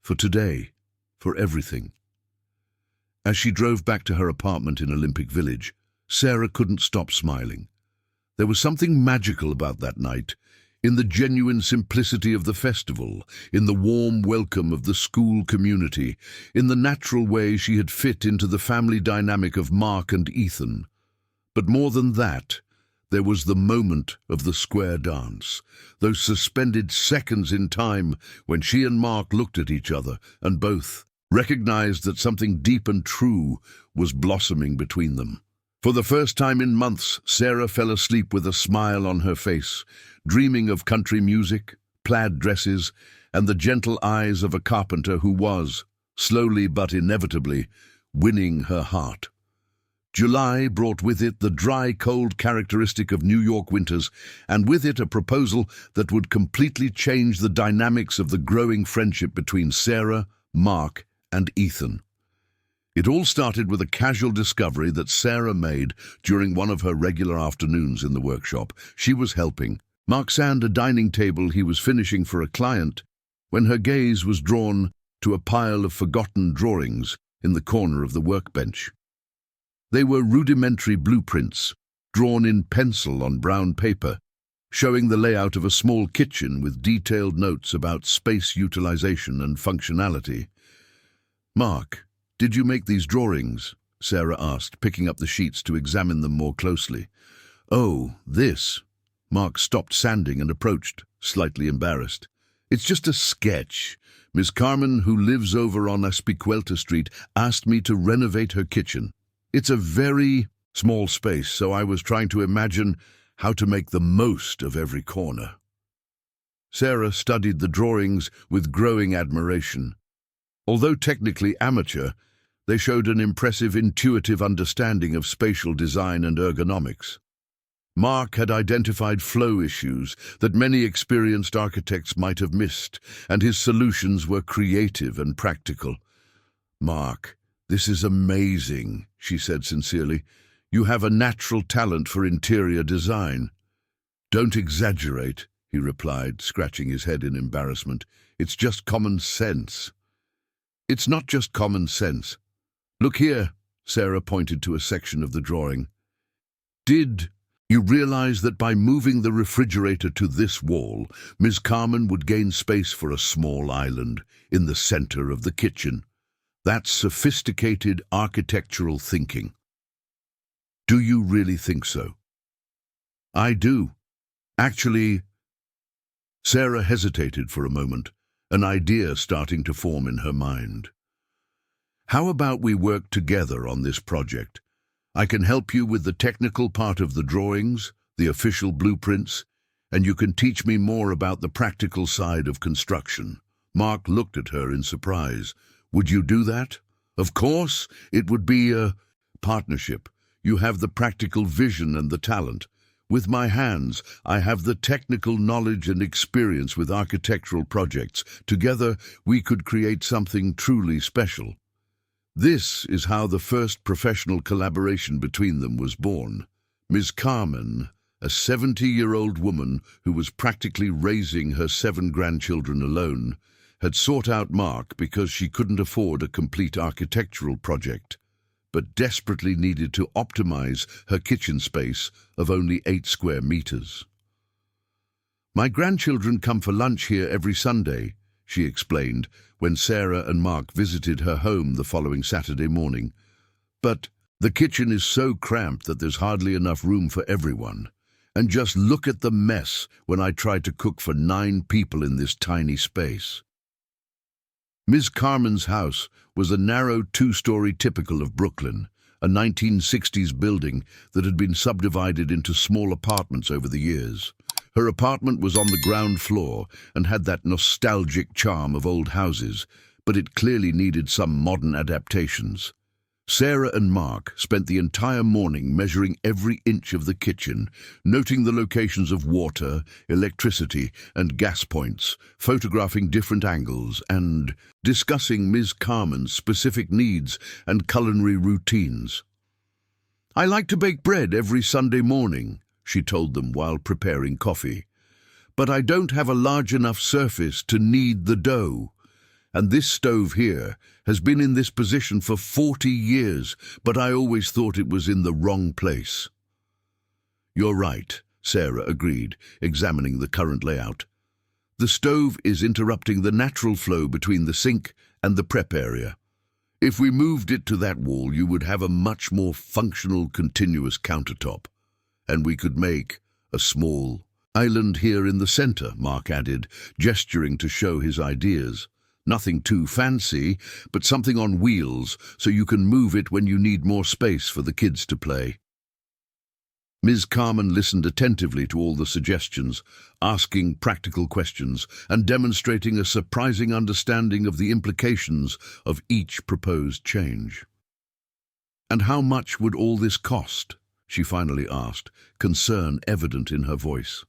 for today, for everything." As she drove back to her apartment in Olympic Village, Sarah couldn't stop smiling. There was something magical about that night, in the genuine simplicity of the festival, in the warm welcome of the school community, in the natural way she had fit into the family dynamic of Mark and Ethan. But more than that, there was the moment of the square dance, those suspended seconds in time when she and Mark looked at each other and both recognized that something deep and true was blossoming between them. For the first time in months, Sarah fell asleep with a smile on her face, dreaming of country music, plaid dresses, and the gentle eyes of a carpenter who was, slowly but inevitably, winning her heart. July brought with it the dry, cold characteristic of New York winters, and with it a proposal that would completely change the dynamics of the growing friendship between Sarah, Mark, and Ethan. It all started with a casual discovery that Sarah made during one of her regular afternoons in the workshop. She was helping Mark sand a dining table he was finishing for a client when her gaze was drawn to a pile of forgotten drawings in the corner of the workbench. They were rudimentary blueprints, drawn in pencil on brown paper, showing the layout of a small kitchen with detailed notes about space utilization and functionality. "Mark, did you make these drawings?" Sarah asked, picking up the sheets to examine them more closely. "Oh, this." Mark stopped sanding and approached, slightly embarrassed. "It's just a sketch. Miss Carmen, who lives over on Aspicuelta Street, asked me to renovate her kitchen. It's a very small space, so I was trying to imagine how to make the most of every corner." Sarah studied the drawings with growing admiration. Although technically amateur, they showed an impressive intuitive understanding of spatial design and ergonomics. Mark had identified flow issues that many experienced architects might have missed, and his solutions were creative and practical. "Mark, this is amazing," she said sincerely. "You have a natural talent for interior design." "Don't exaggerate," he replied, scratching his head in embarrassment. "It's just common sense." "It's not just common sense. Look here," Sarah pointed to a section of the drawing. "Did you realize that by moving the refrigerator to this wall, Ms. Carmen would gain space for a small island in the center of the kitchen? That's sophisticated architectural thinking." "Do you really think so?" "I do. Actually," Sarah hesitated for a moment, an idea starting to form in her mind. "How about we work together on this project? I can help you with the technical part of the drawings, the official blueprints, and you can teach me more about the practical side of construction." Mark looked at her in surprise. "Would you do that?" "Of course, it would be a partnership. You have the practical vision and the talent. With my hands, I have the technical knowledge and experience with architectural projects. Together, we could create something truly special." This is how the first professional collaboration between them was born. Ms. Carmen, a 70-year-old woman who was practically raising her 7 grandchildren alone, had sought out Mark because she couldn't afford a complete architectural project. but desperately needed to optimize her kitchen space of only 8 square meters. "My grandchildren come for lunch here every Sunday," she explained when Sarah and Mark visited her home the following Saturday morning. "But the kitchen is so cramped that there's hardly enough room for everyone. And just look at the mess when I try to cook for 9 people in this tiny space." Ms. Carmen's house was a narrow 2-story typical of Brooklyn, a 1960s building that had been subdivided into small apartments over the years. Her apartment was on the ground floor and had that nostalgic charm of old houses, but it clearly needed some modern adaptations. Sarah and Mark spent the entire morning measuring every inch of the kitchen, noting the locations of water, electricity, and gas points, photographing different angles, and discussing Ms. Carmen's specific needs and culinary routines. "I like to bake bread every Sunday morning," she told them while preparing coffee. "But I don't have a large enough surface to knead the dough. And this stove here has been in this position for 40 years, but I always thought it was in the wrong place." "You're right," Sarah agreed, examining the current layout. "The stove is interrupting the natural flow between the sink and the prep area. If we moved it to that wall, you would have a much more functional, continuous countertop. And we could make a small island here in the center," Mark added, gesturing to show his ideas. "Nothing too fancy, but something on wheels so you can move it when you need more space for the kids to play." Ms. Carmen listened attentively to all the suggestions, asking practical questions and demonstrating a surprising understanding of the implications of each proposed change. "And how much would all this cost?" she finally asked, concern evident in her voice.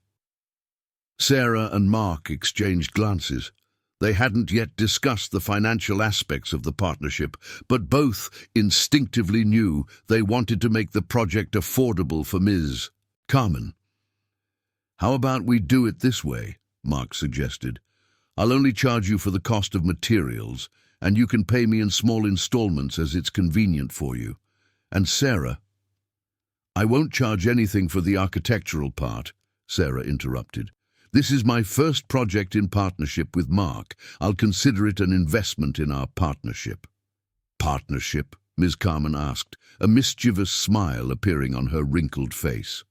Sarah and Mark exchanged glances. They hadn't yet discussed the financial aspects of the partnership, but both instinctively knew they wanted to make the project affordable for Ms. Carmen. "How about we do it this way?" Mark suggested. "I'll only charge you for the cost of materials, and you can pay me in small installments as it's convenient for you. And Sarah—" "I won't charge anything for the architectural part," Sarah interrupted. "This is my first project in partnership with Mark. I'll consider it an investment in our partnership." "Partnership?" Ms. Carmen asked, a mischievous smile appearing on her wrinkled face.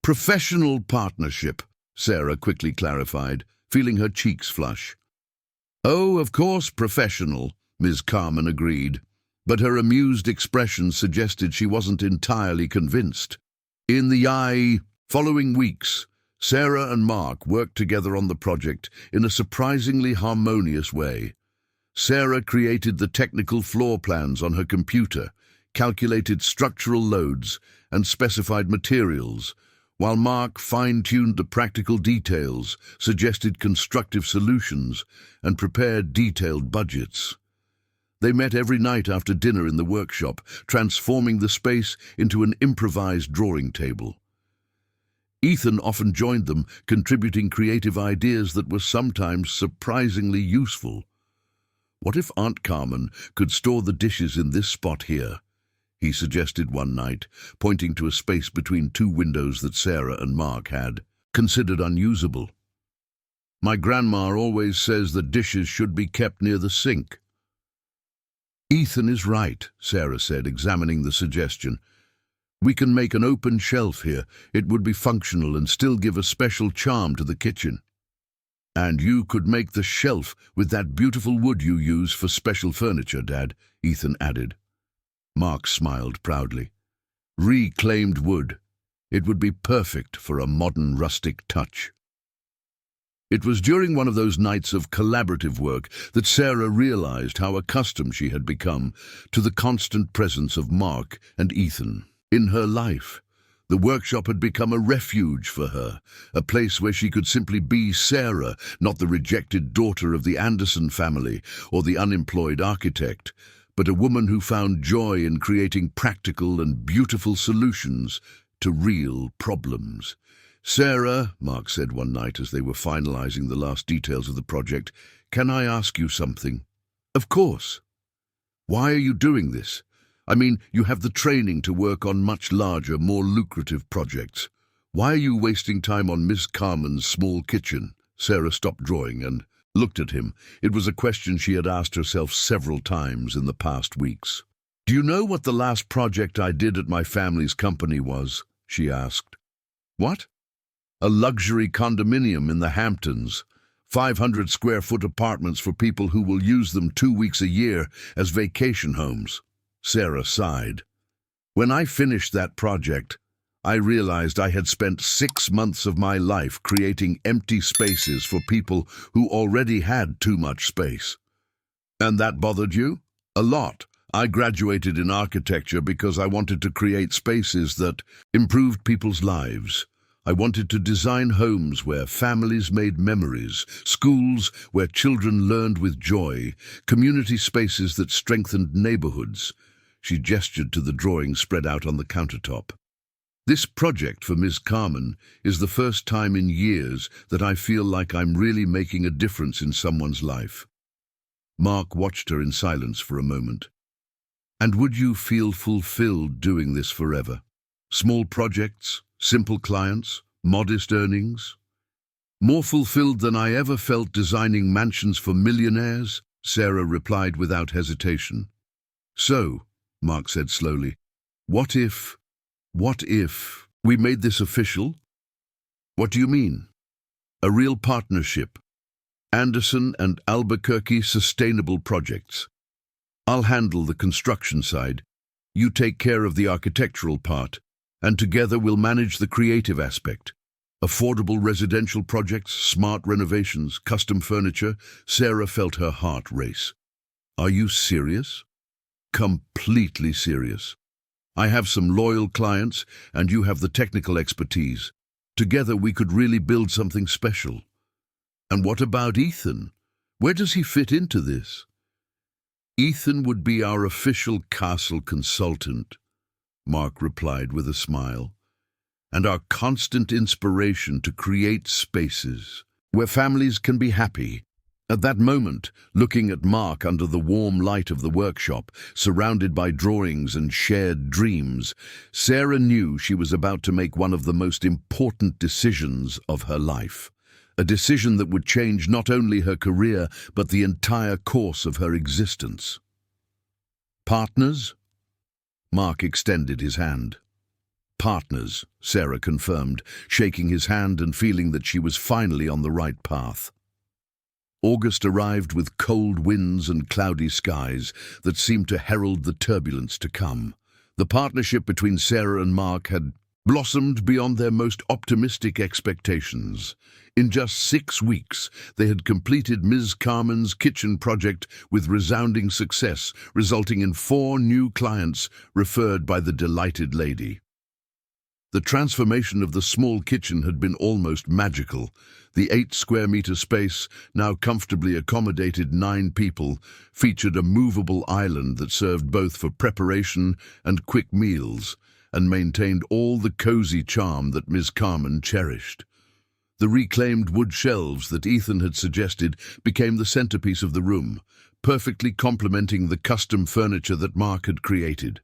"Professional partnership," Sarah quickly clarified, feeling her cheeks flush. "Oh, of course, professional," Ms. Carmen agreed, but her amused expression suggested she wasn't entirely convinced. In the following weeks, Sarah and Mark worked together on the project in a surprisingly harmonious way. Sarah created the technical floor plans on her computer, calculated structural loads, and specified materials, while Mark fine-tuned the practical details, suggested constructive solutions, and prepared detailed budgets. They met every night after dinner in the workshop, transforming the space into an improvised drawing table. Ethan often joined them, contributing creative ideas that were sometimes surprisingly useful. "What if Aunt Carmen could store the dishes in this spot here?" he suggested one night, pointing to a space between 2 windows that Sarah and Mark had considered unusable. "My grandma always says that dishes should be kept near the sink." "Ethan is right," Sarah said, examining the suggestion. "We can make an open shelf here. It would be functional and still give a special charm to the kitchen." "And you could make the shelf with that beautiful wood you use for special furniture, Dad," Ethan added. Mark smiled proudly. "Reclaimed wood. It would be perfect for a modern rustic touch." It was during one of those nights of collaborative work that Sarah realized how accustomed she had become to the constant presence of Mark and Ethan in her life. The workshop had become a refuge for her, a place where she could simply be Sarah, not the rejected daughter of the Anderson family or the unemployed architect, but a woman who found joy in creating practical and beautiful solutions to real problems. "Sarah," Mark said one night as they were finalizing the last details of the project, "can I ask you something?" "Of course." "Why are you doing this? I mean, you have the training to work on much larger, more lucrative projects. Why are you wasting time on Miss Carmen's small kitchen? Sarah stopped drawing and looked at him. It was a question she had asked herself several times in the past weeks. Do you know what the last project I did at my family's company was? She asked. What? A luxury condominium in the Hamptons. 500 square foot apartments for people who will use them 2 weeks a year as vacation homes. Sarah sighed. When I finished that project, I realized I had spent 6 months of my life creating empty spaces for people who already had too much space. And that bothered you? A lot. I graduated in architecture because I wanted to create spaces that improved people's lives. I wanted to design homes where families made memories, schools where children learned with joy, community spaces that strengthened neighborhoods. She gestured to the drawing spread out on the countertop. This project for Miss Carmen is the first time in years that I feel like I'm really making a difference in someone's life. Mark watched her in silence for a moment. And would you feel fulfilled doing this forever? Small projects, simple clients, modest earnings? More fulfilled than I ever felt designing mansions for millionaires? Sarah replied without hesitation. So, Mark said slowly, what if we made this official? What do you mean? A real partnership. Anderson and Albuquerque Sustainable Projects. I'll handle the construction side. You take care of the architectural part, and together we'll manage the creative aspect. Affordable residential projects, smart renovations, custom furniture. Sarah felt her heart race. Are you serious? Completely serious. I have some loyal clients, and you have the technical expertise. Together we could really build something special. And what about Ethan? Where does he fit into this? Ethan would be our official castle consultant, Mark replied with a smile, and our constant inspiration to create spaces where families can be happy. At that moment, looking at Mark under the warm light of the workshop, surrounded by drawings and shared dreams, Sarah knew she was about to make one of the most important decisions of her life. A decision that would change not only her career, but the entire course of her existence. Partners? Mark extended his hand. Partners, Sarah confirmed, shaking his hand and feeling that she was finally on the right path. August arrived with cold winds and cloudy skies that seemed to herald the turbulence to come. The partnership between Sarah and Mark had blossomed beyond their most optimistic expectations. In just 6 weeks, they had completed Ms. Carmen's kitchen project with resounding success, resulting in 4 new clients referred by the delighted lady. The transformation of the small kitchen had been almost magical. The 8-square-meter space, now comfortably accommodated 9 people, featured a movable island that served both for preparation and quick meals, and maintained all the cozy charm that Ms. Carmen cherished. The reclaimed wood shelves that Ethan had suggested became the centerpiece of the room, perfectly complementing the custom furniture that Mark had created.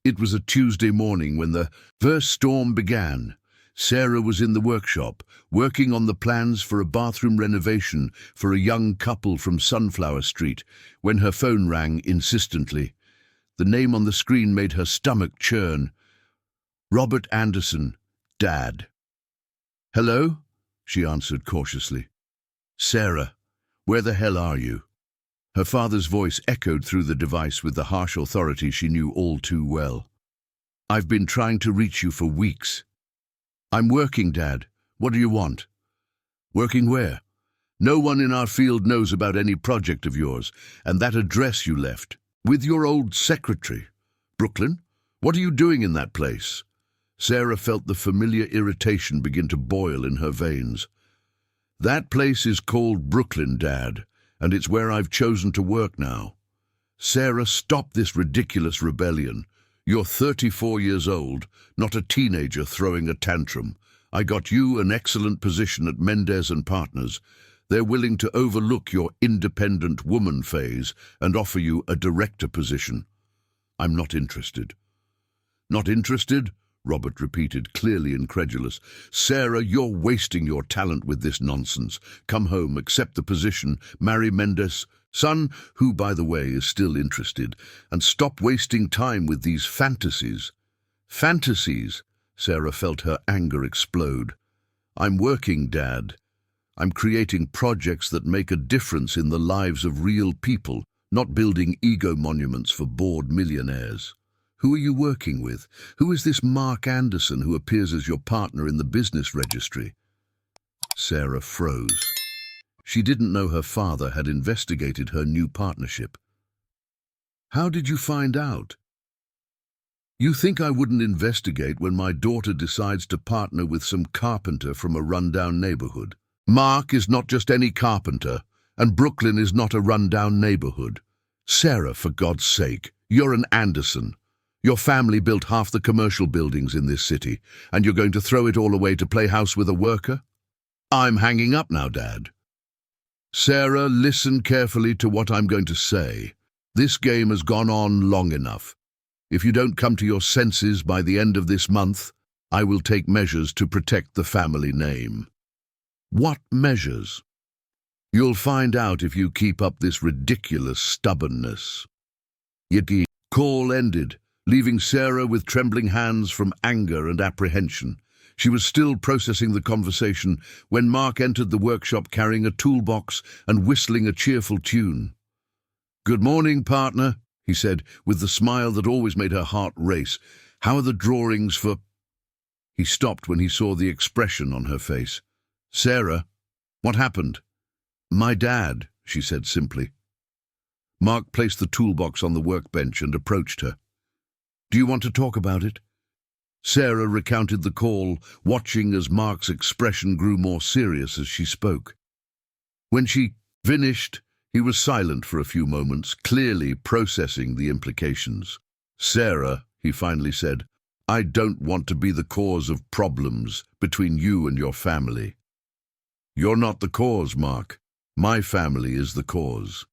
It was a Tuesday morning when the first storm began. Sarah was in the workshop, working on the plans for a bathroom renovation for a young couple from Sunflower Street, when her phone rang insistently. The name on the screen made her stomach churn. Robert Anderson, Dad. Hello? She answered cautiously. Sarah, where the hell are you? Her father's voice echoed through the device with the harsh authority she knew all too well. I've been trying to reach you for weeks. I'm working, Dad. What do you want? Working where? No one in our field knows about any project of yours, and that address you left. With your old secretary. Brooklyn? What are you doing in that place? Sarah felt the familiar irritation begin to boil in her veins. That place is called Brooklyn, Dad, and it's where I've chosen to work now. Sarah, stop this ridiculous rebellion. You're 34 years old, not a teenager throwing a tantrum. I got you an excellent position at Mendez and Partners. They're willing to overlook your independent woman phase and offer you a director position. I'm not interested." "Not interested?" Robert repeated, clearly incredulous. "Sarah, you're wasting your talent with this nonsense. Come home, accept the position, marry Mendes' son, who, by the way, is still interested, and stop wasting time with these fantasies." "Fantasies?" Sarah felt her anger explode. "I'm working, Dad. I'm creating projects that make a difference in the lives of real people, not building ego monuments for bored millionaires." "Who are you working with? Who is this Mark Anderson who appears as your partner in the business registry?" Sarah froze. She didn't know her father had investigated her new partnership. "How did you find out?" "You think I wouldn't investigate when my daughter decides to partner with some carpenter from a rundown neighborhood? Mark is not just any carpenter, and Brooklyn is not a rundown neighborhood. Sarah, for God's sake, you're an Anderson. Your family built half the commercial buildings in this city, and you're going to throw it all away to play house with a worker? I'm hanging up now, Dad." "Sarah, listen carefully to what I'm going to say. This game has gone on long enough. If you don't come to your senses by the end of this month, I will take measures to protect the family name." "What measures?" "You'll find out if you keep up this ridiculous stubbornness." The call ended, leaving Sarah with trembling hands from anger and apprehension. She was still processing the conversation when Mark entered the workshop carrying a toolbox and whistling a cheerful tune. "Good morning, partner," he said, with the smile that always made her heart race. "How are the drawings for—" He stopped when he saw the expression on her face. "Sarah, what happened?" "My dad," she said simply. Mark placed the toolbox on the workbench and approached her. "Do you want to talk about it?" Sarah recounted the call, watching as Mark's expression grew more serious as she spoke. When she finished, he was silent for a few moments, clearly processing the implications. "Sarah," he finally said, "I don't want to be the cause of problems between you and your family." "You're not the cause, Mark. My family is the cause.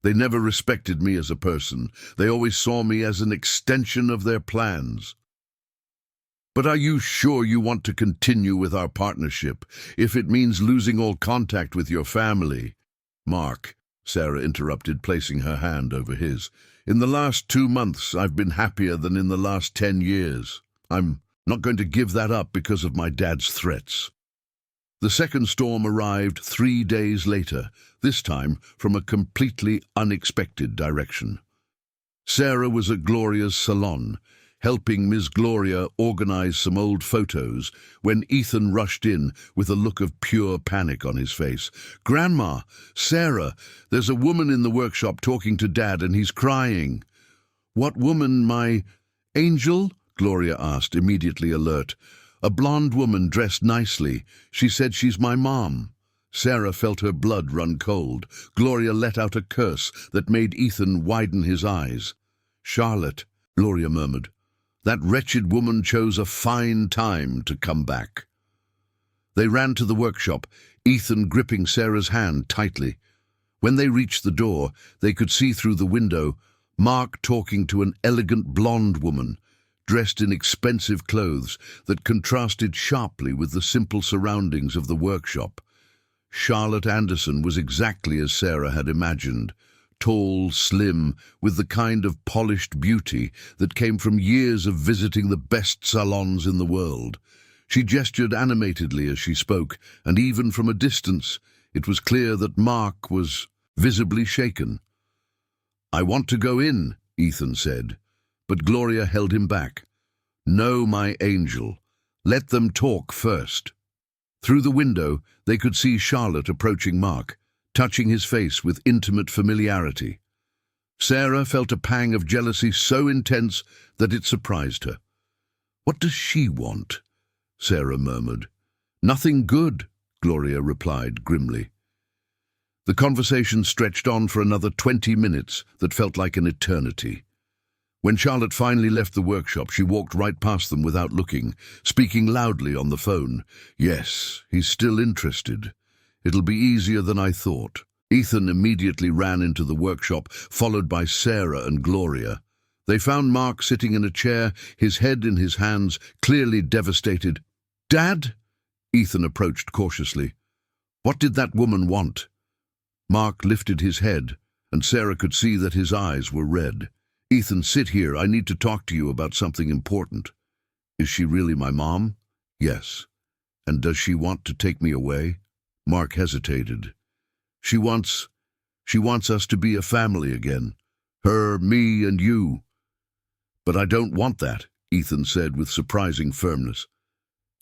They never respected me as a person. They always saw me as an extension of their plans." "But are you sure you want to continue with our partnership, if it means losing all contact with your family?" "Mark," Sarah interrupted, placing her hand over his, "in the last 2 months I've been happier than in the last 10 years. I'm not going to give that up because of my dad's threats." The second storm arrived 3 days later, this time from a completely unexpected direction. Sarah was at Gloria's salon, helping Ms. Gloria organize some old photos, when Ethan rushed in with a look of pure panic on his face. "Grandma, Sarah, there's a woman in the workshop talking to Dad and he's crying." "What woman, my angel?" Gloria asked, immediately alert. "A blonde woman dressed nicely. She said she's my mom." Sarah felt her blood run cold. Gloria let out a curse that made Ethan widen his eyes. "Charlotte," Gloria murmured. "That wretched woman chose a fine time to come back." They ran to the workshop, Ethan gripping Sarah's hand tightly. When they reached the door, they could see through the window Mark talking to an elegant blonde woman, dressed in expensive clothes that contrasted sharply with the simple surroundings of the workshop. Charlotte Anderson was exactly as Sarah had imagined. Tall, slim, with the kind of polished beauty that came from years of visiting the best salons in the world. She gestured animatedly as she spoke, and even from a distance, it was clear that Mark was visibly shaken. "I want to go in," Ethan said, but Gloria held him back. "No, my angel. Let them talk first." Through the window, they could see Charlotte approaching Mark, touching his face with intimate familiarity. Sarah felt a pang of jealousy so intense that it surprised her. "What does she want?" Sarah murmured. "Nothing good," Gloria replied grimly. The conversation stretched on for another 20 minutes that felt like an eternity. When Charlotte finally left the workshop, she walked right past them without looking, speaking loudly on the phone. "Yes, he's still interested. It'll be easier than I thought." Ethan immediately ran into the workshop, followed by Sarah and Gloria. They found Mark sitting in a chair, his head in his hands, clearly devastated. "Dad?" Ethan approached cautiously. "What did that woman want?" Mark lifted his head, and Sarah could see that his eyes were red. "Ethan, sit here. I need to talk to you about something important." "Is she really my mom?" "Yes." "And does she want to take me away?" Mark hesitated. She wants us to be a family again. Her, me, and you." "But I don't want that," Ethan said with surprising firmness.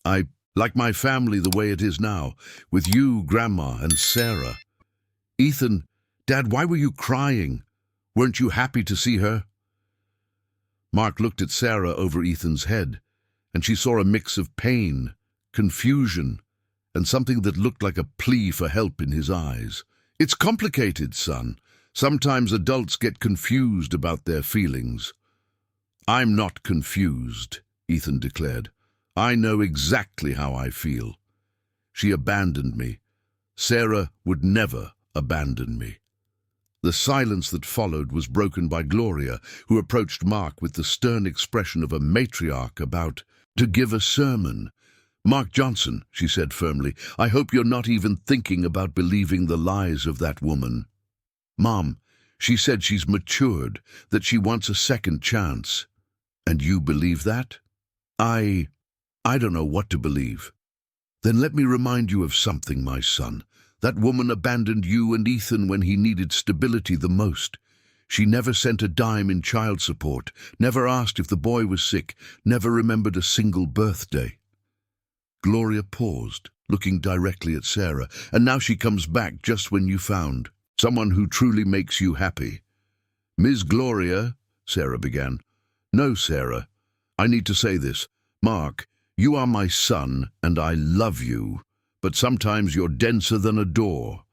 "I like my family the way it is now, with you, Grandma, and Sarah." "Ethan, Dad, why were you crying? Weren't you happy to see her?" Mark looked at Sarah over Ethan's head, and she saw a mix of pain, confusion, and something that looked like a plea for help in his eyes. "It's complicated, son. Sometimes adults get confused about their feelings." "I'm not confused," Ethan declared. "I know exactly how I feel. She abandoned me. Sarah would never abandon me." The silence that followed was broken by Gloria, who approached Mark with the stern expression of a matriarch about to give a sermon. "Mark Johnson," she said firmly, "I hope you're not even thinking about believing the lies of that woman. Mom, she said she's matured, that she wants a second chance. And you believe that?" I don't know what to believe." "Then let me remind you of something, my son. That woman abandoned you and Ethan when he needed stability the most. She never sent a dime in child support, never asked if the boy was sick, never remembered a single birthday." Gloria paused, looking directly at Sarah. "And now she comes back just when you found someone who truly makes you happy." "Ms. Gloria," Sarah began. "No, Sarah. I need to say this. Mark, you are my son, and I love you. But sometimes you're denser than a door.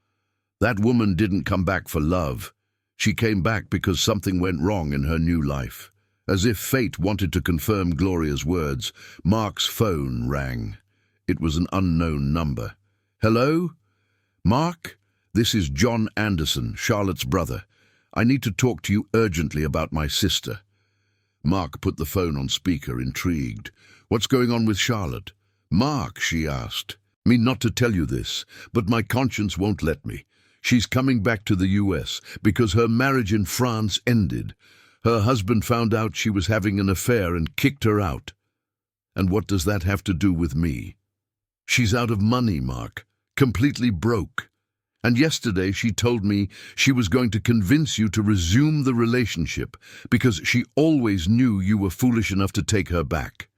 That woman didn't come back for love. She came back because something went wrong in her new life." As if fate wanted to confirm Gloria's words, Mark's phone rang. It was an unknown number. "Hello? Mark? This is John Anderson, Charlotte's brother. I need to talk to you urgently about my sister." Mark put the phone on speaker, intrigued. "What's going on with Charlotte?" "Mark," she asked, "mean not to tell you this, but my conscience won't let me. She's coming back to the US because her marriage in France ended. Her husband found out she was having an affair and kicked her out. And what does that have to do with me? She's out of money, Mark, completely broke. And yesterday she told me she was going to convince you to resume the relationship because she always knew you were foolish enough to take her back."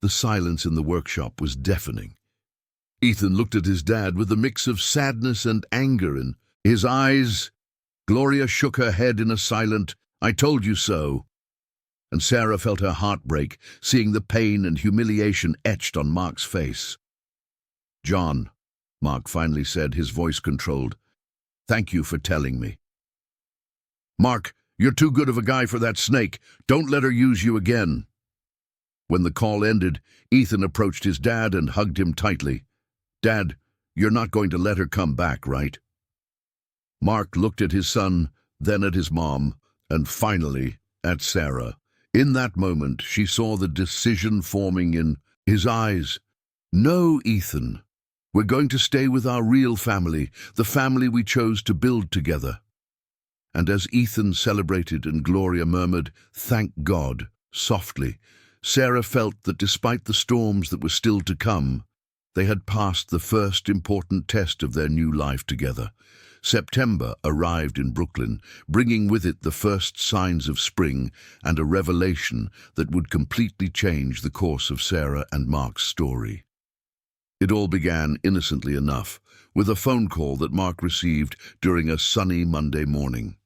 The silence in the workshop was deafening. Ethan looked at his dad with a mix of sadness and anger in his eyes. Gloria shook her head in a silent, "I told you so." And Sarah felt her heart break, seeing the pain and humiliation etched on Mark's face. "John," Mark finally said, his voice controlled, "thank you for telling me." "Mark, you're too good of a guy for that snake. Don't let her use you again." When the call ended, Ethan approached his dad and hugged him tightly. "Dad, you're not going to let her come back, right?" Mark looked at his son, then at his mom, and finally at Sarah. In that moment, she saw the decision forming in his eyes. "No, Ethan. We're going to stay with our real family, the family we chose to build together." And as Ethan celebrated and Gloria murmured, "Thank God," softly, Sarah felt that despite the storms that were still to come, they had passed the first important test of their new life together. September arrived in Brooklyn, bringing with it the first signs of spring and a revelation that would completely change the course of Sarah and Mark's story. It all began innocently enough, with a phone call that Mark received during a sunny Monday morning.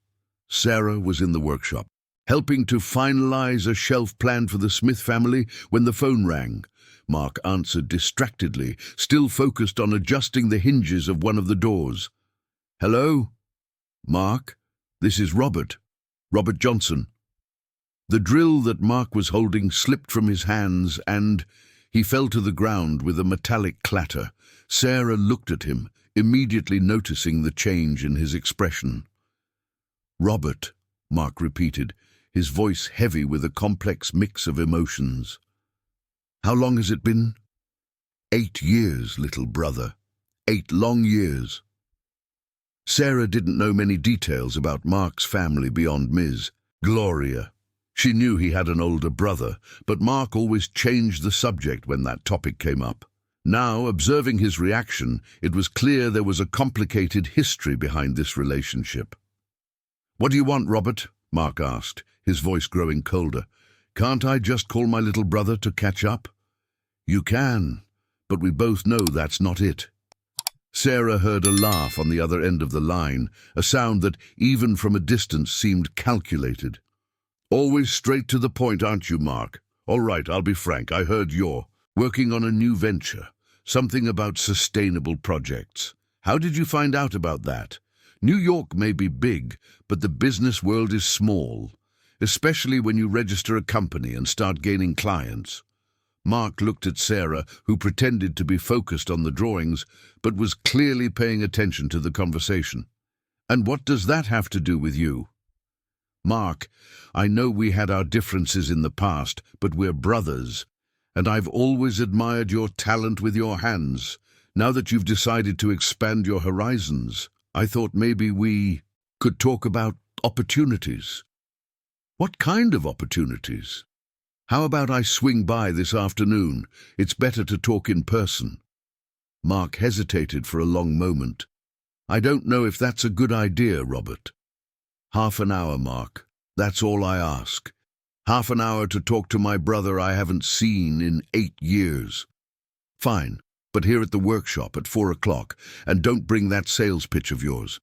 Sarah was in the workshop, helping to finalize a shelf plan for the Smith family when the phone rang. Mark answered distractedly, still focused on adjusting the hinges of one of the doors. "Hello? Mark? This is Robert Johnson." The drill that Mark was holding slipped from his hands and he fell to the ground with a metallic clatter. Sarah looked at him, immediately noticing the change in his expression. "Robert," Mark repeated, his voice heavy with a complex mix of emotions. "How long has it been?" 8 years, little brother. 8 long years. Sarah didn't know many details about Mark's family beyond Ms. Gloria. She knew he had an older brother, but Mark always changed the subject when that topic came up. Now, observing his reaction, it was clear there was a complicated history behind this relationship. "What do you want, Robert?" Mark asked, his voice growing colder. "Can't I just call my little brother to catch up?" "You can, but we both know that's not it." Sarah heard a laugh on the other end of the line, a sound that, even from a distance, seemed calculated. "Always straight to the point, aren't you, Mark? All right, I'll be frank. I heard you're working on a new venture, something about sustainable projects. How did you find out about that? New York may be big, but the business world is small, especially when you register a company and start gaining clients." Mark looked at Sarah, who pretended to be focused on the drawings, but was clearly paying attention to the conversation. "And what does that have to do with you?" "Mark, I know we had our differences in the past, but we're brothers, and I've always admired your talent with your hands. Now that you've decided to expand your horizons, I thought maybe we could talk about opportunities." "What kind of opportunities?" "How about I swing by this afternoon? It's better to talk in person." Mark hesitated for a long moment. "I don't know if that's a good idea, Robert." "Half an hour, Mark. That's all I ask. Half an hour to talk to my brother I haven't seen in 8 years. "Fine, but here at the workshop at 4 o'clock, and don't bring that sales pitch of yours."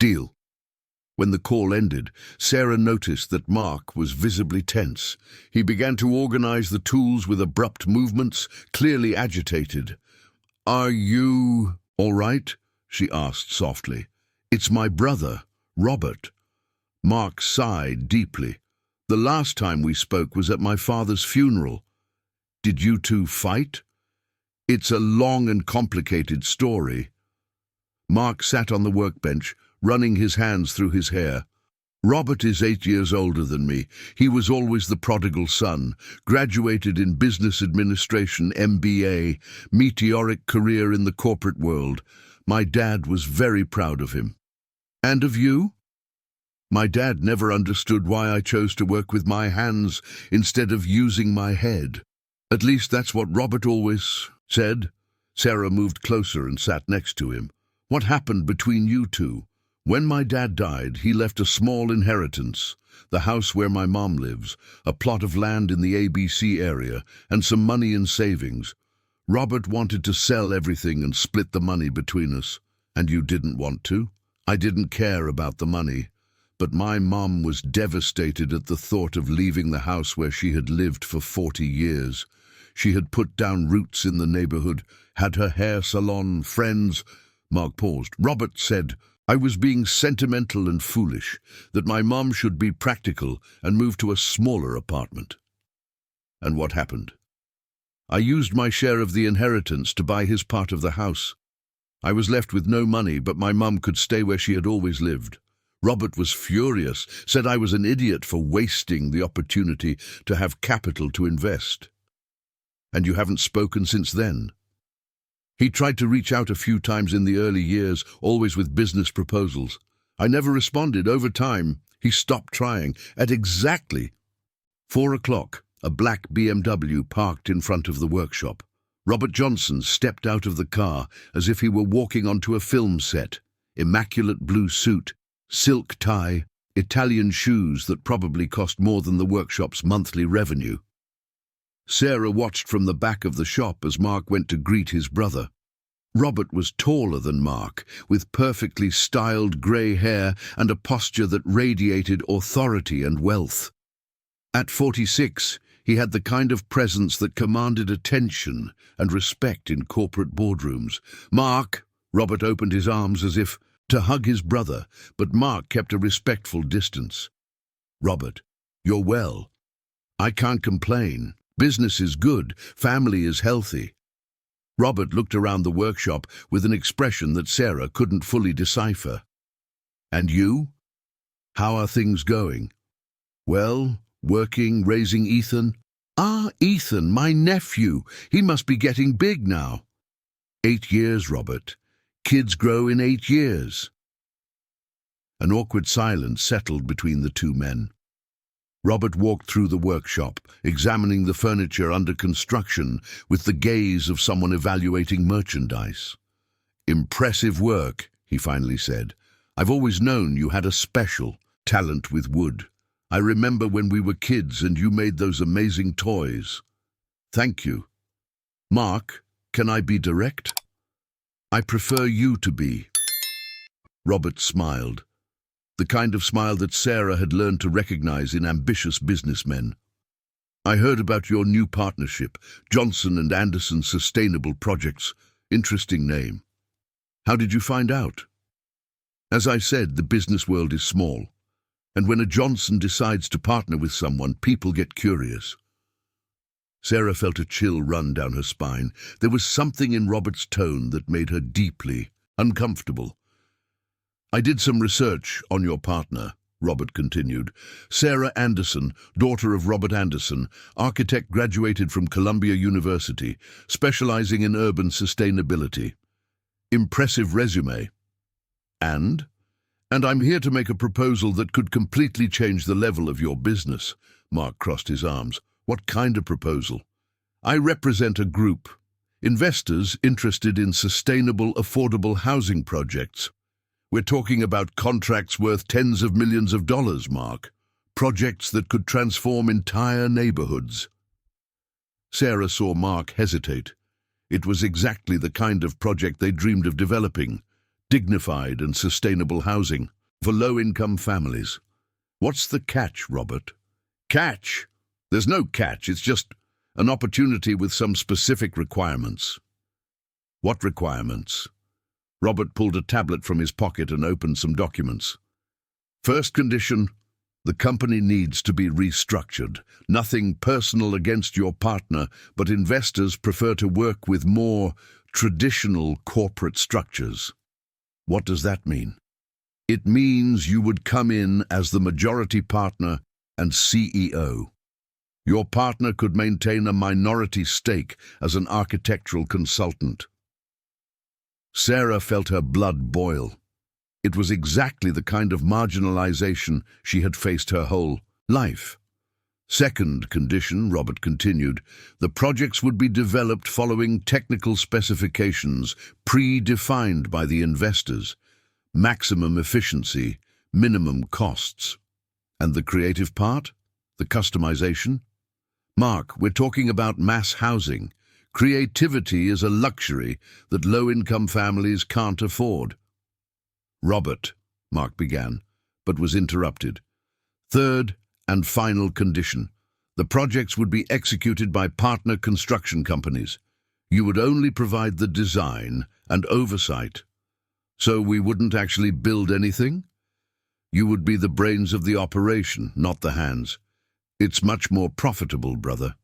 "Deal." When the call ended, Sarah noticed that Mark was visibly tense. He began to organize the tools with abrupt movements, clearly agitated. "Are you all right?" she asked softly. "It's my brother, Robert." Mark sighed deeply. "The last time we spoke was at my father's funeral." "Did you two fight?" "It's a long and complicated story." Mark sat on the workbench, running his hands through his hair. "Robert is 8 years older than me. He was always the prodigal son, graduated in business administration, MBA, meteoric career in the corporate world. My dad was very proud of him." "And of you?" "My dad never understood why I chose to work with my hands instead of using my head. At least that's what Robert always said." Sarah moved closer and sat next to him. "What happened between you two?" "When my dad died, he left a small inheritance, the house where my mom lives, a plot of land in the ABC area, and some money in savings. Robert wanted to sell everything and split the money between us. And you didn't want to?" "I didn't care about the money, but my mom was devastated at the thought of leaving the house where she had lived for 40 years. She had put down roots in the neighborhood, had her hair salon, friends." Mark paused. "Robert said I was being sentimental and foolish, that my mom should be practical and move to a smaller apartment." "And what happened?" "I used my share of the inheritance to buy his part of the house. I was left with no money, but my mum could stay where she had always lived. Robert was furious, said I was an idiot for wasting the opportunity to have capital to invest." "And you haven't spoken since then?" "He tried to reach out a few times in the early years, always with business proposals. I never responded. Over time, he stopped trying. At exactly 4 o'clock, a black BMW parked in front of the workshop. Robert Johnson stepped out of the car as if he were walking onto a film set. Immaculate blue suit, silk tie, Italian shoes that probably cost more than the workshop's monthly revenue. Sarah watched from the back of the shop as Mark went to greet his brother. Robert was taller than Mark, with perfectly styled grey hair and a posture that radiated authority and wealth. At 46, he had the kind of presence that commanded attention and respect in corporate boardrooms. "Mark!" Robert opened his arms as if to hug his brother, but Mark kept a respectful distance. "Robert, you're well." "I can't complain. Business is good, family is healthy." Robert looked around the workshop with an expression that Sarah couldn't fully decipher. "And you? How are things going?" Well, working, raising Ethan? Ah, Ethan, my nephew. He must be getting big now. 8 years, Robert. Kids grow in 8 years. An awkward silence settled between the two men. Robert walked through the workshop, examining the furniture under construction with the gaze of someone evaluating merchandise. "Impressive work," he finally said. "I've always known you had a special talent with wood. I remember when we were kids and you made those amazing toys." "Thank you." "Mark, can I be direct?" "I prefer you to be." Robert smiled, the kind of smile that Sarah had learned to recognize in ambitious businessmen. "I heard about your new partnership, Johnson and Anderson Sustainable Projects. Interesting name. How did you find out?" "As I said, the business world is small, and when a Johnson decides to partner with someone, people get curious." Sarah felt a chill run down her spine. There was something in Robert's tone that made her deeply uncomfortable. "I did some research on your partner," Robert continued. "Sarah Anderson, daughter of Robert Anderson, architect, graduated from Columbia University, specializing in urban sustainability. Impressive resume. And I'm here to make a proposal that could completely change the level of your business." Mark crossed his arms. "What kind of proposal?" "I represent a group. Investors interested in sustainable, affordable housing projects. We're talking about contracts worth tens of millions of dollars, Mark. Projects that could transform entire neighborhoods." Sarah saw Mark hesitate. It was exactly the kind of project they dreamed of developing. Dignified and sustainable housing for low-income families. "What's the catch, Robert?" "Catch? There's no catch. It's just an opportunity with some specific requirements." "What requirements?" Robert pulled a tablet from his pocket and opened some documents. "First condition, the company needs to be restructured. Nothing personal against your partner, but investors prefer to work with more traditional corporate structures." "What does that mean?" "It means you would come in as the majority partner and CEO. Your partner could maintain a minority stake as an architectural consultant." Sarah felt her blood boil. It was exactly the kind of marginalization she had faced her whole life. "Second condition," Robert continued, "the projects would be developed following technical specifications predefined by the investors. Maximum efficiency, minimum costs." "And the creative part? The customization?" "Mark, we're talking about mass housing. Creativity is a luxury that low-income families can't afford." "Robert," Mark began, but was interrupted. "Third and final condition. The projects would be executed by partner construction companies. You would only provide the design and oversight. So we wouldn't actually build anything? You would be the brains of the operation, not the hands. It's much more profitable, brother."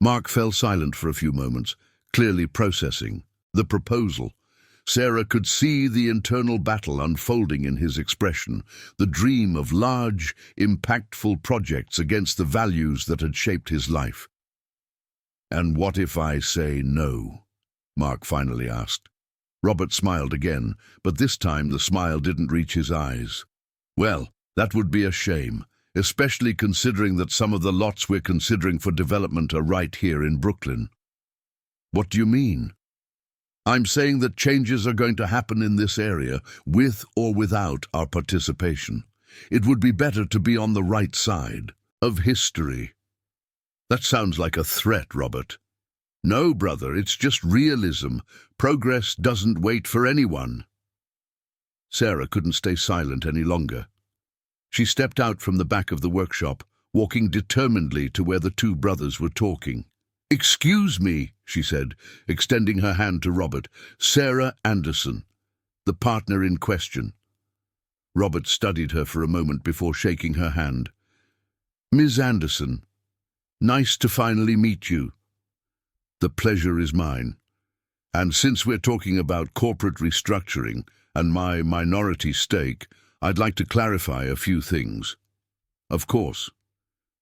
Mark fell silent for a few moments, clearly processing the proposal. Sarah could see the internal battle unfolding in his expression, the dream of large, impactful projects against the values that had shaped his life. "And what if I say no?" Mark finally asked. Robert smiled again, but this time the smile didn't reach his eyes. "Well, that would be a shame, especially considering that some of the lots we're considering for development are right here in Brooklyn." "What do you mean?" "I'm saying that changes are going to happen in this area, with or without our participation. It would be better to be on the right side of history." "That sounds like a threat, Robert." "No, brother, it's just realism. Progress doesn't wait for anyone." Sarah couldn't stay silent any longer. She stepped out from the back of the workshop, walking determinedly to where the two brothers were talking. "Excuse me," she said, extending her hand to Robert. "Sarah Anderson, the partner in question." Robert studied her for a moment before shaking her hand. "Ms. Anderson, nice to finally meet you." "The pleasure is mine. And since we're talking about corporate restructuring and my minority stake, I'd like to clarify a few things." Of course.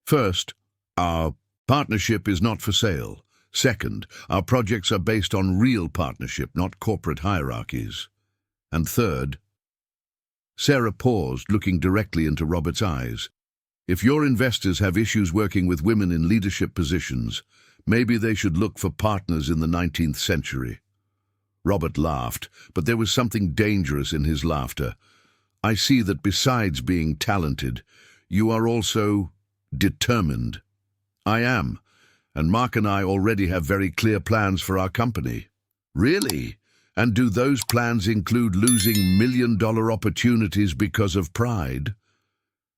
First, our partnership is not for sale. Second, our projects are based on real partnership, not corporate hierarchies. And third, Sarah paused, looking directly into Robert's eyes. If your investors have issues working with women in leadership positions, maybe they should look for partners in the 19th century. Robert laughed, but there was something dangerous in his laughter. I see that besides being talented, you are also determined. I am, and Mark and I already have very clear plans for our company. Really? And do those plans include losing million-dollar opportunities because of pride?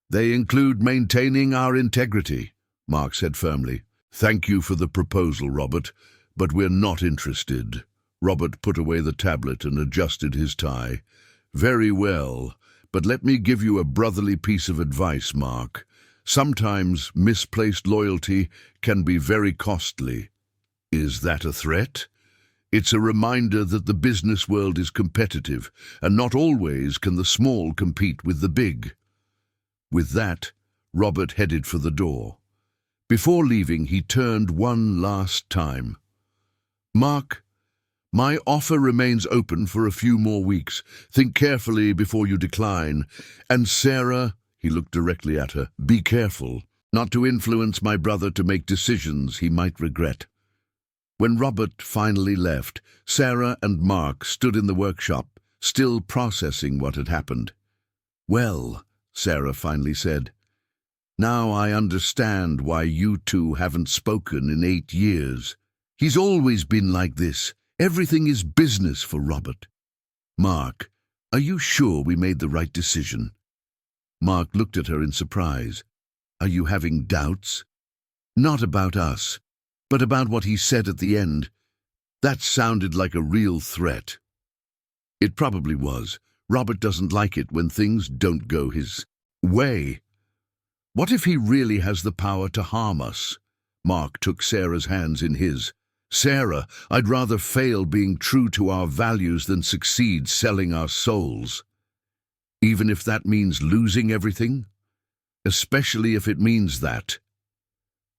They include maintaining our integrity, Mark said firmly. Thank you for the proposal, Robert, but we're not interested. Robert put away the tablet and adjusted his tie. Very well, but let me give you a brotherly piece of advice, Mark. Sometimes misplaced loyalty can be very costly. Is that a threat? It's a reminder that the business world is competitive, and not always can the small compete with the big. With that, Robert headed for the door. Before leaving, he turned one last time. Mark, my offer remains open for a few more weeks. Think carefully before you decline. And Sarah, he looked directly at her, be careful not to influence my brother to make decisions he might regret. When Robert finally left, Sarah and Mark stood in the workshop, still processing what had happened. Well, Sarah finally said, now I understand why you two haven't spoken in 8 years. He's always been like this. Everything is business for Robert. Mark, are you sure we made the right decision? Mark looked at her in surprise. Are you having doubts? Not about us, but about what he said at the end. That sounded like a real threat. It probably was. Robert doesn't like it when things don't go his way. What if he really has the power to harm us? Mark took Sarah's hands in his. Sarah, I'd rather fail being true to our values than succeed selling our souls. Even if that means losing everything? Especially if it means that.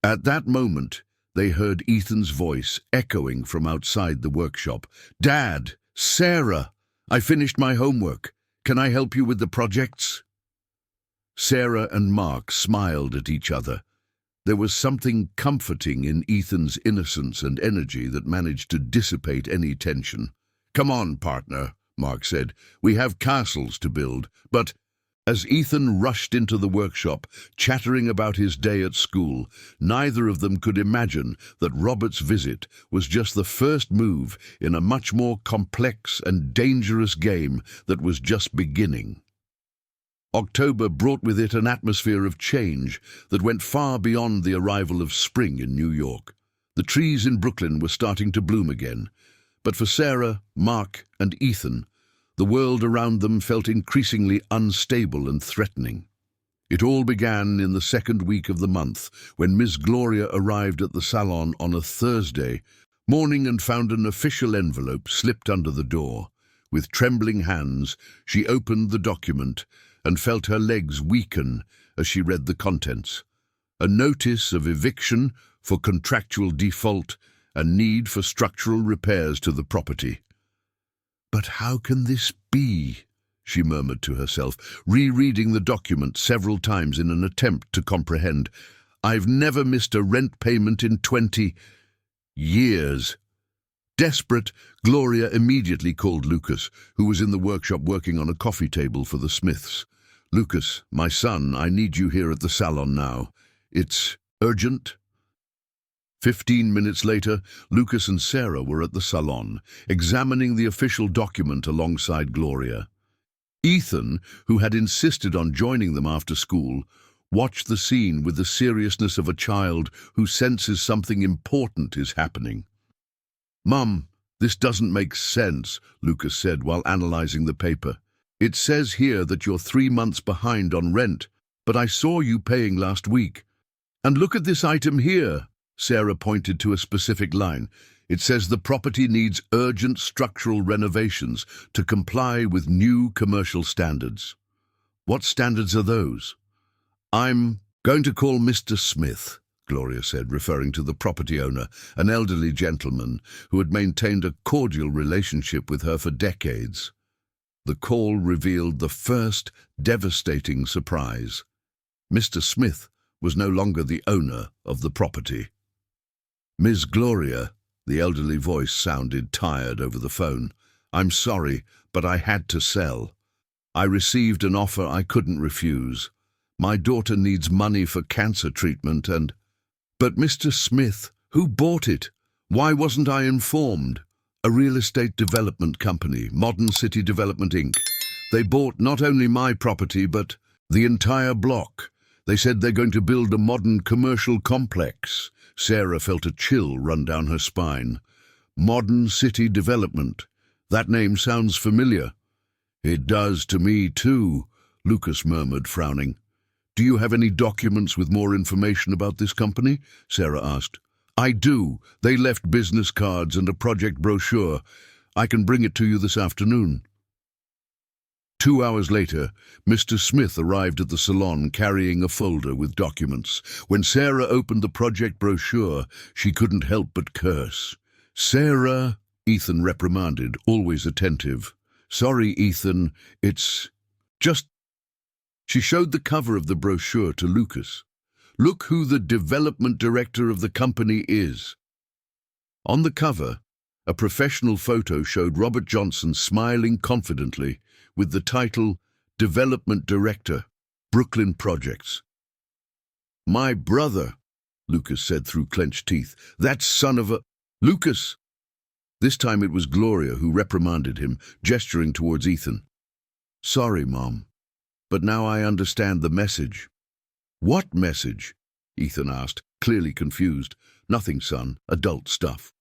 At that moment, they heard Ethan's voice echoing from outside the workshop. Dad, Sarah, I finished my homework. Can I help you with the projects? Sarah and Mark smiled at each other. There was something comforting in Ethan's innocence and energy that managed to dissipate any tension. Come on, partner, Mark said. We have castles to build. But as Ethan rushed into the workshop, chattering about his day at school, neither of them could imagine that Robert's visit was just the first move in a much more complex and dangerous game that was just beginning. October brought with it an atmosphere of change that went far beyond the arrival of spring in New York. The trees in Brooklyn were starting to bloom again, but for Sarah, Mark, and Ethan, the world around them felt increasingly unstable and threatening. It all began in the second week of the month, when Miss Gloria arrived at the salon on a Thursday morning and found an official envelope slipped under the door. With trembling hands, she opened the document and felt her legs weaken as she read the contents. A notice of eviction for contractual default and need for structural repairs to the property. But how can this be? She murmured to herself, rereading the document several times in an attempt to comprehend. I've never missed a rent payment in 20 years. Desperate, Gloria immediately called Lucas, who was in the workshop working on a coffee table for the Smiths. Lucas, my son, I need you here at the salon now. It's urgent. 15 minutes later, Lucas and Sarah were at the salon, examining the official document alongside Gloria. Ethan, who had insisted on joining them after school, watched the scene with the seriousness of a child who senses something important is happening. Mum, this doesn't make sense, Lucas said while analyzing the paper. It says here that you're 3 months behind on rent, but I saw you paying last week. And look at this item here. Sarah pointed to a specific line. It says the property needs urgent structural renovations to comply with new commercial standards. What standards are those? I'm going to call Mr. Smith, Gloria said, referring to the property owner, an elderly gentleman who had maintained a cordial relationship with her for decades. The call revealed the first devastating surprise. Mr. Smith was no longer the owner of the property. Ms. Gloria, the elderly voice sounded tired over the phone. I'm sorry, but I had to sell. I received an offer I couldn't refuse. My daughter needs money for cancer treatment and... But Mr. Smith, who bought it? Why wasn't I informed? A real estate development company, Modern City Development Inc. They bought not only my property, but the entire block. They said they're going to build a modern commercial complex. Sarah felt a chill run down her spine. Modern City Development. That name sounds familiar. It does to me too, Lucas murmured, frowning. Do you have any documents with more information about this company? Sarah asked. I do. They left business cards and a project brochure. I can bring it to you this afternoon. 2 hours later, Mr. Smith arrived at the salon carrying a folder with documents. When Sarah opened the project brochure, she couldn't help but curse. Sarah, Ethan reprimanded, always attentive. Sorry, Ethan, it's just... She showed the cover of the brochure to Lucas. Look who the development director of the company is. On the cover, a professional photo showed Robert Johnson smiling confidently with the title Development Director, Brooklyn Projects. My brother, Lucas said through clenched teeth. That son of a... Lucas! This time it was Gloria who reprimanded him, gesturing towards Ethan. Sorry, Mom, but now I understand the message. What message? Ethan asked, clearly confused. Nothing, son, adult stuff.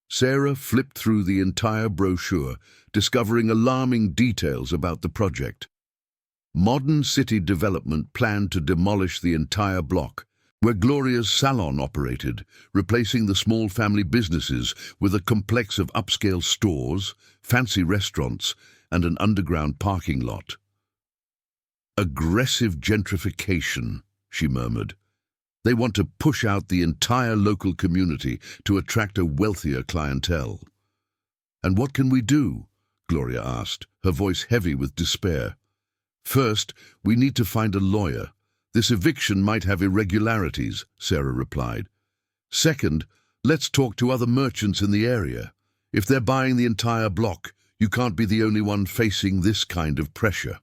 Sarah flipped through the entire brochure, discovering alarming details about the project. Modern City Development planned to demolish the entire block, where Gloria's salon operated, replacing the small family businesses with a complex of upscale stores, fancy restaurants, and an underground parking lot. Aggressive gentrification, she murmured. They want to push out the entire local community to attract a wealthier clientele. And what can we do? Gloria asked, her voice heavy with despair. First, we need to find a lawyer. This eviction might have irregularities, Sarah replied. Second, let's talk to other merchants in the area. If they're buying the entire block, you can't be the only one facing this kind of pressure.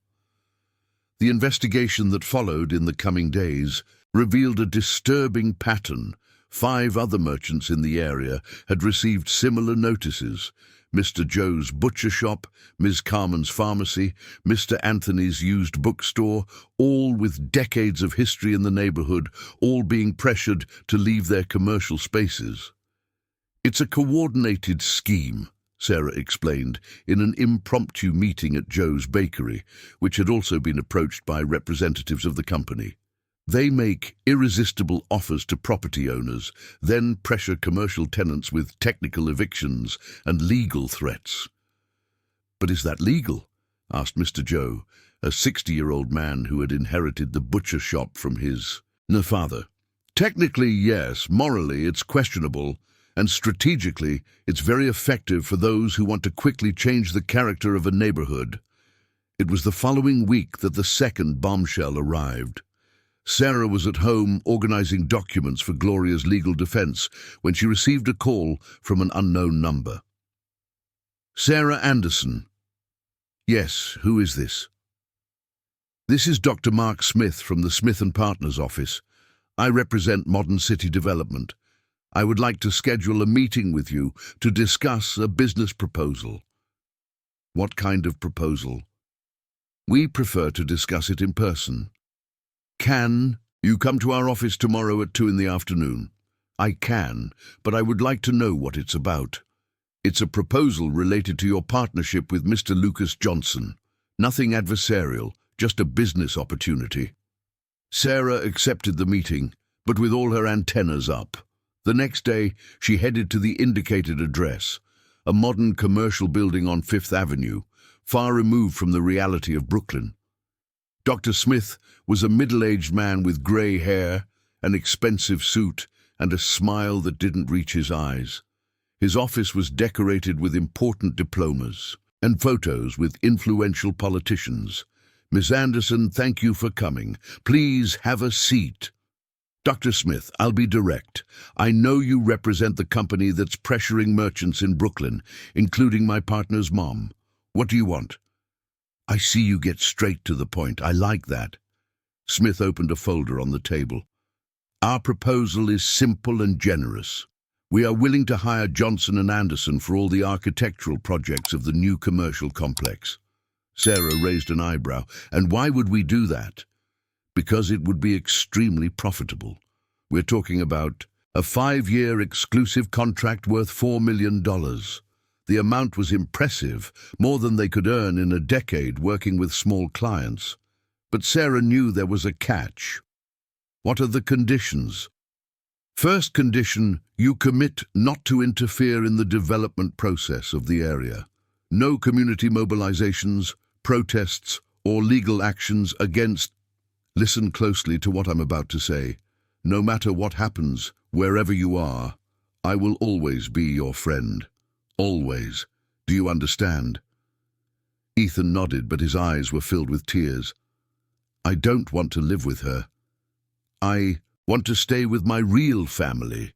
The investigation that followed in the coming days revealed a disturbing pattern. 5 other merchants in the area had received similar notices. Mr. Joe's butcher shop, Ms. Carmen's pharmacy, Mr. Anthony's used bookstore, all with decades of history in the neighborhood, all being pressured to leave their commercial spaces. It's a coordinated scheme, Sarah explained in an impromptu meeting at Joe's bakery, which had also been approached by representatives of the company. They make irresistible offers to property owners, then pressure commercial tenants with technical evictions and legal threats. But is that legal? Asked Mr. Joe, a 60-year-old man who had inherited the butcher shop from his father. Technically, yes. Morally, it's questionable. And strategically, it's very effective for those who want to quickly change the character of a neighborhood. It was the following week that the second bombshell arrived. Sarah was at home organizing documents for Gloria's legal defense when she received a call from an unknown number. Sarah Anderson. Yes, who is this? This is Dr. Mark Smith from the Smith & Partners office. I represent Modern City Development. I would like to schedule a meeting with you to discuss a business proposal. What kind of proposal? We prefer to discuss it in person. Can you come to our office tomorrow at 2 in the afternoon? I can, but I would like to know what it's about. It's a proposal related to your partnership with Mr. Lucas Johnson. Nothing adversarial, just a business opportunity. Sarah accepted the meeting, but with all her antennas up. The next day, she headed to the indicated address, a modern commercial building on 5th Avenue, far removed from the reality of Brooklyn. Dr. Smith was a middle-aged man with grey hair, an expensive suit, and a smile that didn't reach his eyes. His office was decorated with important diplomas and photos with influential politicians. "Miss Anderson, thank you for coming. Please have a seat." "Dr. Smith, I'll be direct. I know you represent the company that's pressuring merchants in Brooklyn, including my partner's mom. What do you want?" "I see you get straight to the point. I like that." Smith opened a folder on the table. "Our proposal is simple and generous. We are willing to hire Johnson and Anderson for all the architectural projects of the new commercial complex." Sarah raised an eyebrow. "And why would we do that?" "Because it would be extremely profitable. We're talking about a 5-year exclusive contract worth $4 million. The amount was impressive, more than they could earn in a decade working with small clients. But Sarah knew there was a catch. "What are the conditions?" "First condition, you commit not to interfere in the development process of the area. No community mobilizations, protests, or legal actions against—" Listen closely to what I'm about to say. "No matter what happens, wherever you are, I will always be your friend. Always. Do you understand?" Ethan nodded, but his eyes were filled with tears. "I don't want to live with her. I want to stay with my real family."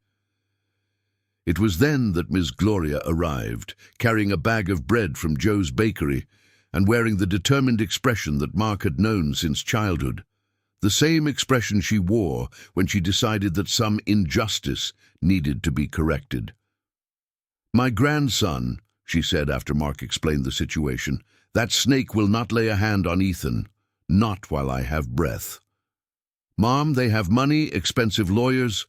It was then that Miss Gloria arrived, carrying a bag of bread from Joe's bakery and wearing the determined expression that Mark had known since childhood. The same expression she wore when she decided that some injustice needed to be corrected. "My grandson," she said after Mark explained the situation, "that snake will not lay a hand on Ethan, not while I have breath. Mom, they have money, expensive lawyers,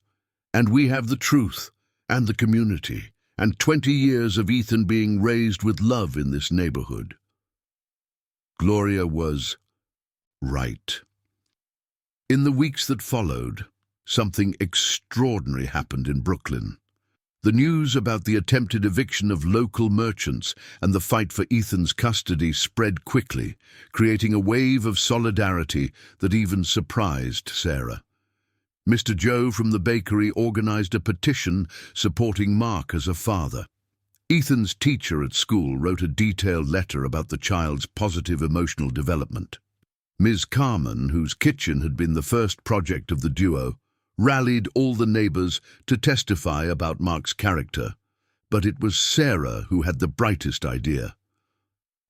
and we have the truth and the community, and 20 years of Ethan being raised with love in this neighborhood." Gloria was right. In the weeks that followed, something extraordinary happened in Brooklyn. The news about the attempted eviction of local merchants and the fight for Ethan's custody spread quickly, creating a wave of solidarity that even surprised Sarah. Mr. Joe from the bakery organized a petition supporting Mark as a father. Ethan's teacher at school wrote a detailed letter about the child's positive emotional development. Ms. Carmen, whose kitchen had been the first project of the duo, rallied all the neighbors to testify about Mark's character, but it was Sarah who had the brightest idea.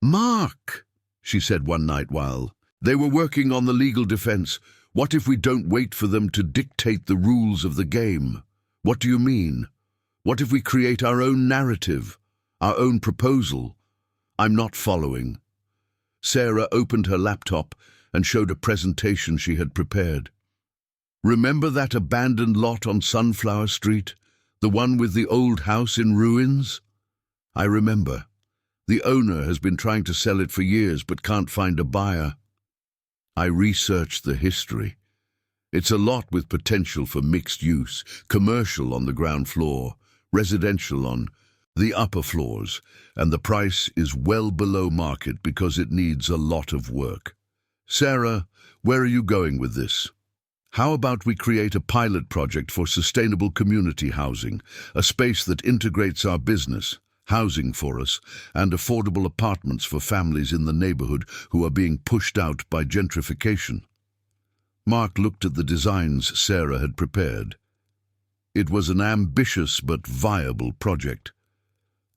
"Mark," she said one night while they were working on the legal defense, "what if we don't wait for them to dictate the rules of the game? What do you mean? What if we create our own narrative, our own proposal?" "I'm not following." Sarah opened her laptop and showed a presentation she had prepared. "Remember that abandoned lot on Sunflower Street? The one with the old house in ruins?" "I remember. The owner has been trying to sell it for years but can't find a buyer." "I researched the history. It's a lot with potential for mixed use, commercial on the ground floor, residential on the upper floors, and the price is well below market because it needs a lot of work." "Sarah, where are you going with this?" "How about we create a pilot project for sustainable community housing, a space that integrates our business, housing for us, and affordable apartments for families in the neighborhood who are being pushed out by gentrification?" Mark looked at the designs Sarah had prepared. It was an ambitious but viable project.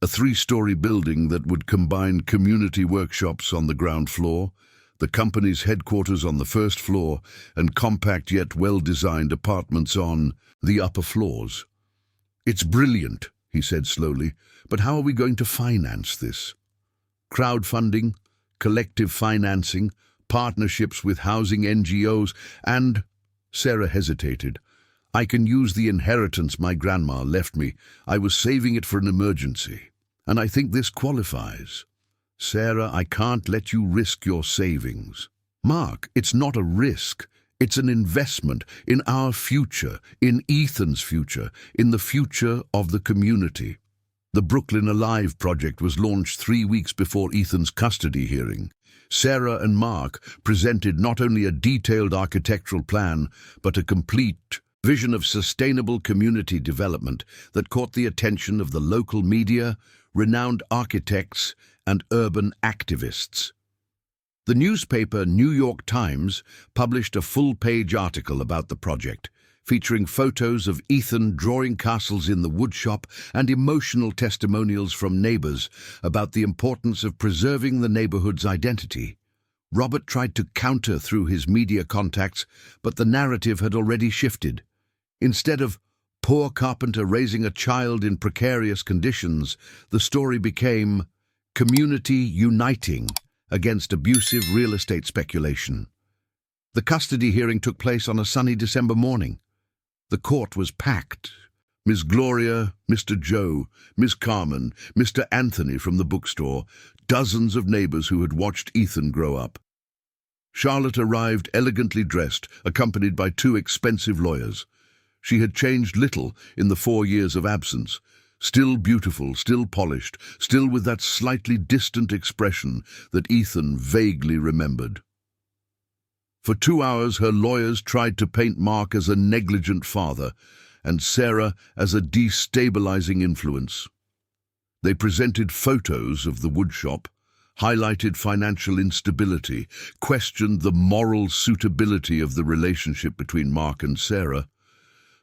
A 3-story building that would combine community workshops on the ground floor, the company's headquarters on the first floor, and compact yet well-designed apartments on the upper floors. "It's brilliant," he said slowly, "but how are we going to finance this?" "Crowdfunding, collective financing, partnerships with housing NGOs, and—" Sarah hesitated. "I can use the inheritance my grandma left me. I was saving it for an emergency, and I think this qualifies." "Sarah, I can't let you risk your savings." "Mark, it's not a risk. It's an investment in our future, in Ethan's future, in the future of the community." The Brooklyn Alive project was launched 3 weeks before Ethan's custody hearing. Sarah and Mark presented not only a detailed architectural plan, but a complete vision of sustainable community development that caught the attention of the local media, renowned architects, and urban activists. The newspaper New York Times published a full-page article about the project, featuring photos of Ethan drawing castles in the woodshop and emotional testimonials from neighbors about the importance of preserving the neighborhood's identity. Robert tried to counter through his media contacts, but the narrative had already shifted. Instead of poor carpenter raising a child in precarious conditions, the story became community uniting against abusive real estate speculation. The custody hearing took place on a sunny December morning. The court was packed. Miss Gloria, Mr. Joe, Miss Carmen, Mr. Anthony from the bookstore, dozens of neighbors who had watched Ethan grow up. Charlotte arrived elegantly dressed, accompanied by 2 expensive lawyers. She had changed little in the 4 years of absence. Still beautiful, still polished, still with that slightly distant expression that Ethan vaguely remembered. For 2 hours her lawyers tried to paint Mark as a negligent father and Sarah as a destabilizing influence. They presented photos of the woodshop, highlighted financial instability, questioned the moral suitability of the relationship between Mark and Sarah.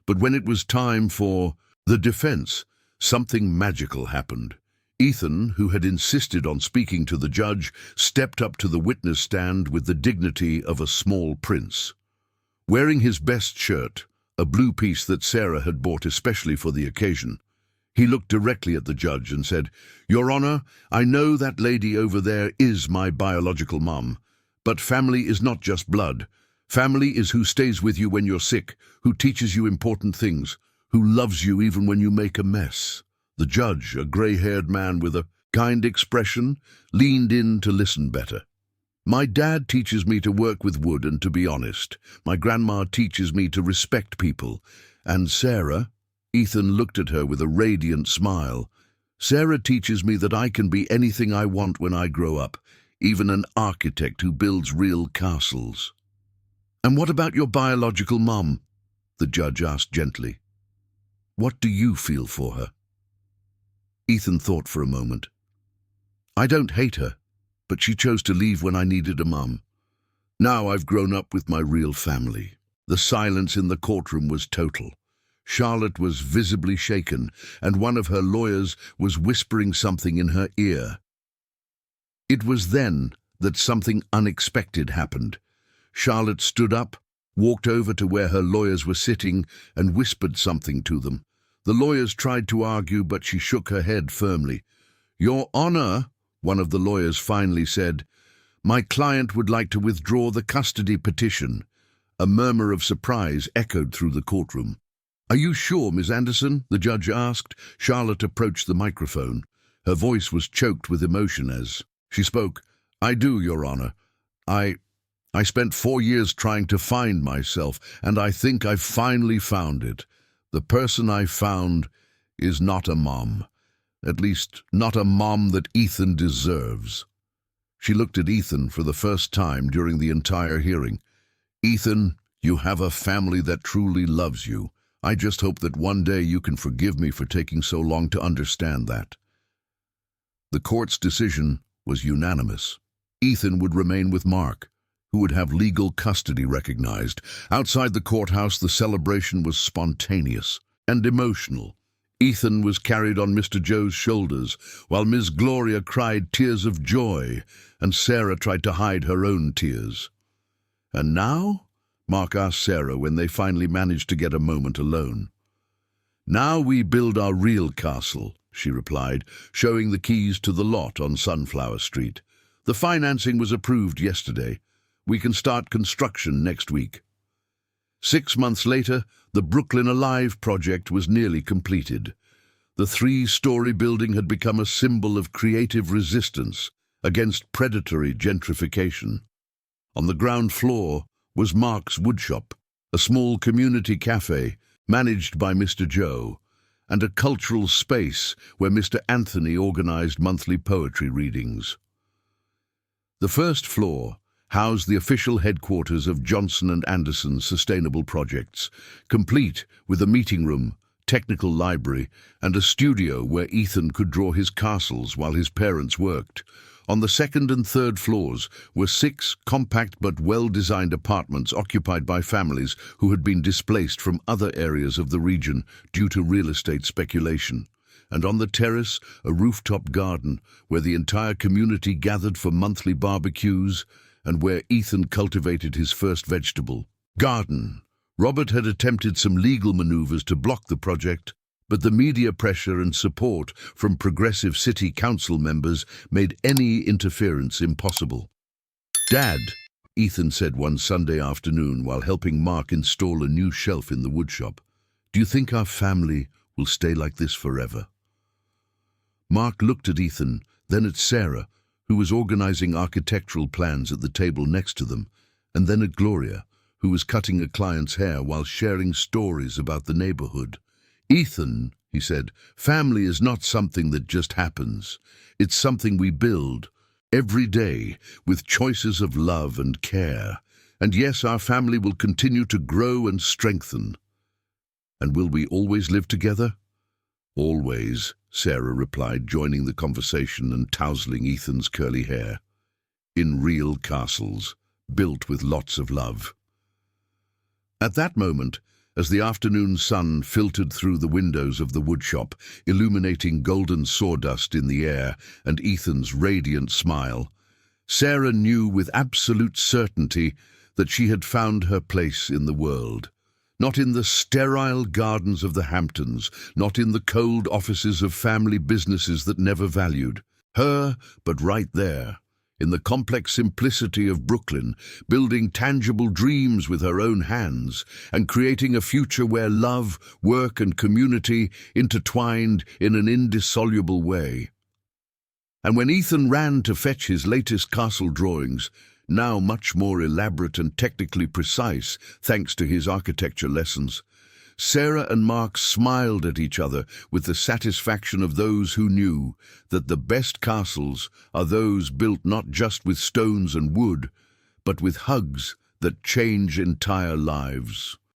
But when it was time for the defense, something magical happened. Ethan, who had insisted on speaking to the judge, stepped up to the witness stand with the dignity of a small prince. Wearing his best shirt, a blue piece that Sarah had bought especially for the occasion, he looked directly at the judge and said, "Your Honor, I know that lady over there is my biological mum, but family is not just blood. Family is who stays with you when you're sick, who teaches you important things, who loves you even when you make a mess." The judge, a gray-haired man with a kind expression, leaned in to listen better. "My dad teaches me to work with wood and to be honest. My grandma teaches me to respect people. And Sarah," Ethan looked at her with a radiant smile, "Sarah teaches me that I can be anything I want when I grow up, even an architect who builds real castles." "And what about your biological mom?" the judge asked gently. "What do you feel for her?" Ethan thought for a moment. "I don't hate her, but she chose to leave when I needed a mum. Now I've grown up with my real family." The silence in the courtroom was total. Charlotte was visibly shaken, and one of her lawyers was whispering something in her ear. It was then that something unexpected happened. Charlotte stood up, walked over to where her lawyers were sitting, and whispered something to them. The lawyers tried to argue, but she shook her head firmly. "Your Honor," one of the lawyers finally said, "my client would like to withdraw the custody petition." A murmur of surprise echoed through the courtroom. "Are you sure, Miss Anderson?" the judge asked. Charlotte approached the microphone. Her voice was choked with emotion as she spoke. "I do, Your Honor. I spent 4 years trying to find myself, and I think I've finally found it. The person I found is not a mom. At least, not a mom that Ethan deserves." She looked at Ethan for the first time during the entire hearing. "Ethan, you have a family that truly loves you. I just hope that one day you can forgive me for taking so long to understand that." The court's decision was unanimous. Ethan would remain with Mark, who would have legal custody recognized. Outside the courthouse, the celebration was spontaneous and emotional. Ethan was carried on Mr. Joe's shoulders, while Miss Gloria cried tears of joy, and Sarah tried to hide her own tears. "And now?" Mark asked Sarah when they finally managed to get a moment alone. "Now we build our real castle," she replied, showing the keys to the lot on Sunflower Street. "The financing was approved yesterday. We can start construction next week." 6 months later, the Brooklyn Alive project was nearly completed. The 3-story building had become a symbol of creative resistance against predatory gentrification. On the ground floor was Mark's woodshop, a small community cafe managed by Mr. Joe, and a cultural space where Mr. Anthony organized monthly poetry readings. The first floor housed the official headquarters of Johnson & Anderson Sustainable Projects, complete with a meeting room, technical library, and a studio where Ethan could draw his castles while his parents worked. On the second and third floors were 6 compact but well-designed apartments occupied by families who had been displaced from other areas of the region due to real estate speculation. And on the terrace, a rooftop garden where the entire community gathered for monthly barbecues and where Ethan cultivated his first vegetable garden. Robert had attempted some legal maneuvers to block the project, but the media pressure and support from progressive city council members made any interference impossible. "Dad," Ethan said one Sunday afternoon while helping Mark install a new shelf in the woodshop, "do you think our family will stay like this forever?" Mark looked at Ethan, then at Sarah, who was organizing architectural plans at the table next to them, and then at Gloria, who was cutting a client's hair while sharing stories about the neighborhood. "Ethan," he said, "family is not something that just happens. It's something we build every day with choices of love and care. And yes, our family will continue to grow and strengthen." "And will we always live together?" "Always," Sarah replied, joining the conversation and tousling Ethan's curly hair. "In real castles, built with lots of love." At that moment, as the afternoon sun filtered through the windows of the woodshop, illuminating golden sawdust in the air and Ethan's radiant smile, Sarah knew with absolute certainty that she had found her place in the world. Not in the sterile gardens of the Hamptons, not in the cold offices of family businesses that never valued her, but right there, in the complex simplicity of Brooklyn, building tangible dreams with her own hands and creating a future where love, work, and community intertwined in an indissoluble way. And when Ethan ran to fetch his latest castle drawings, now much more elaborate and technically precise thanks to his architecture lessons, Sarah and Mark smiled at each other with the satisfaction of those who knew that the best castles are those built not just with stones and wood, but with hugs that change entire lives.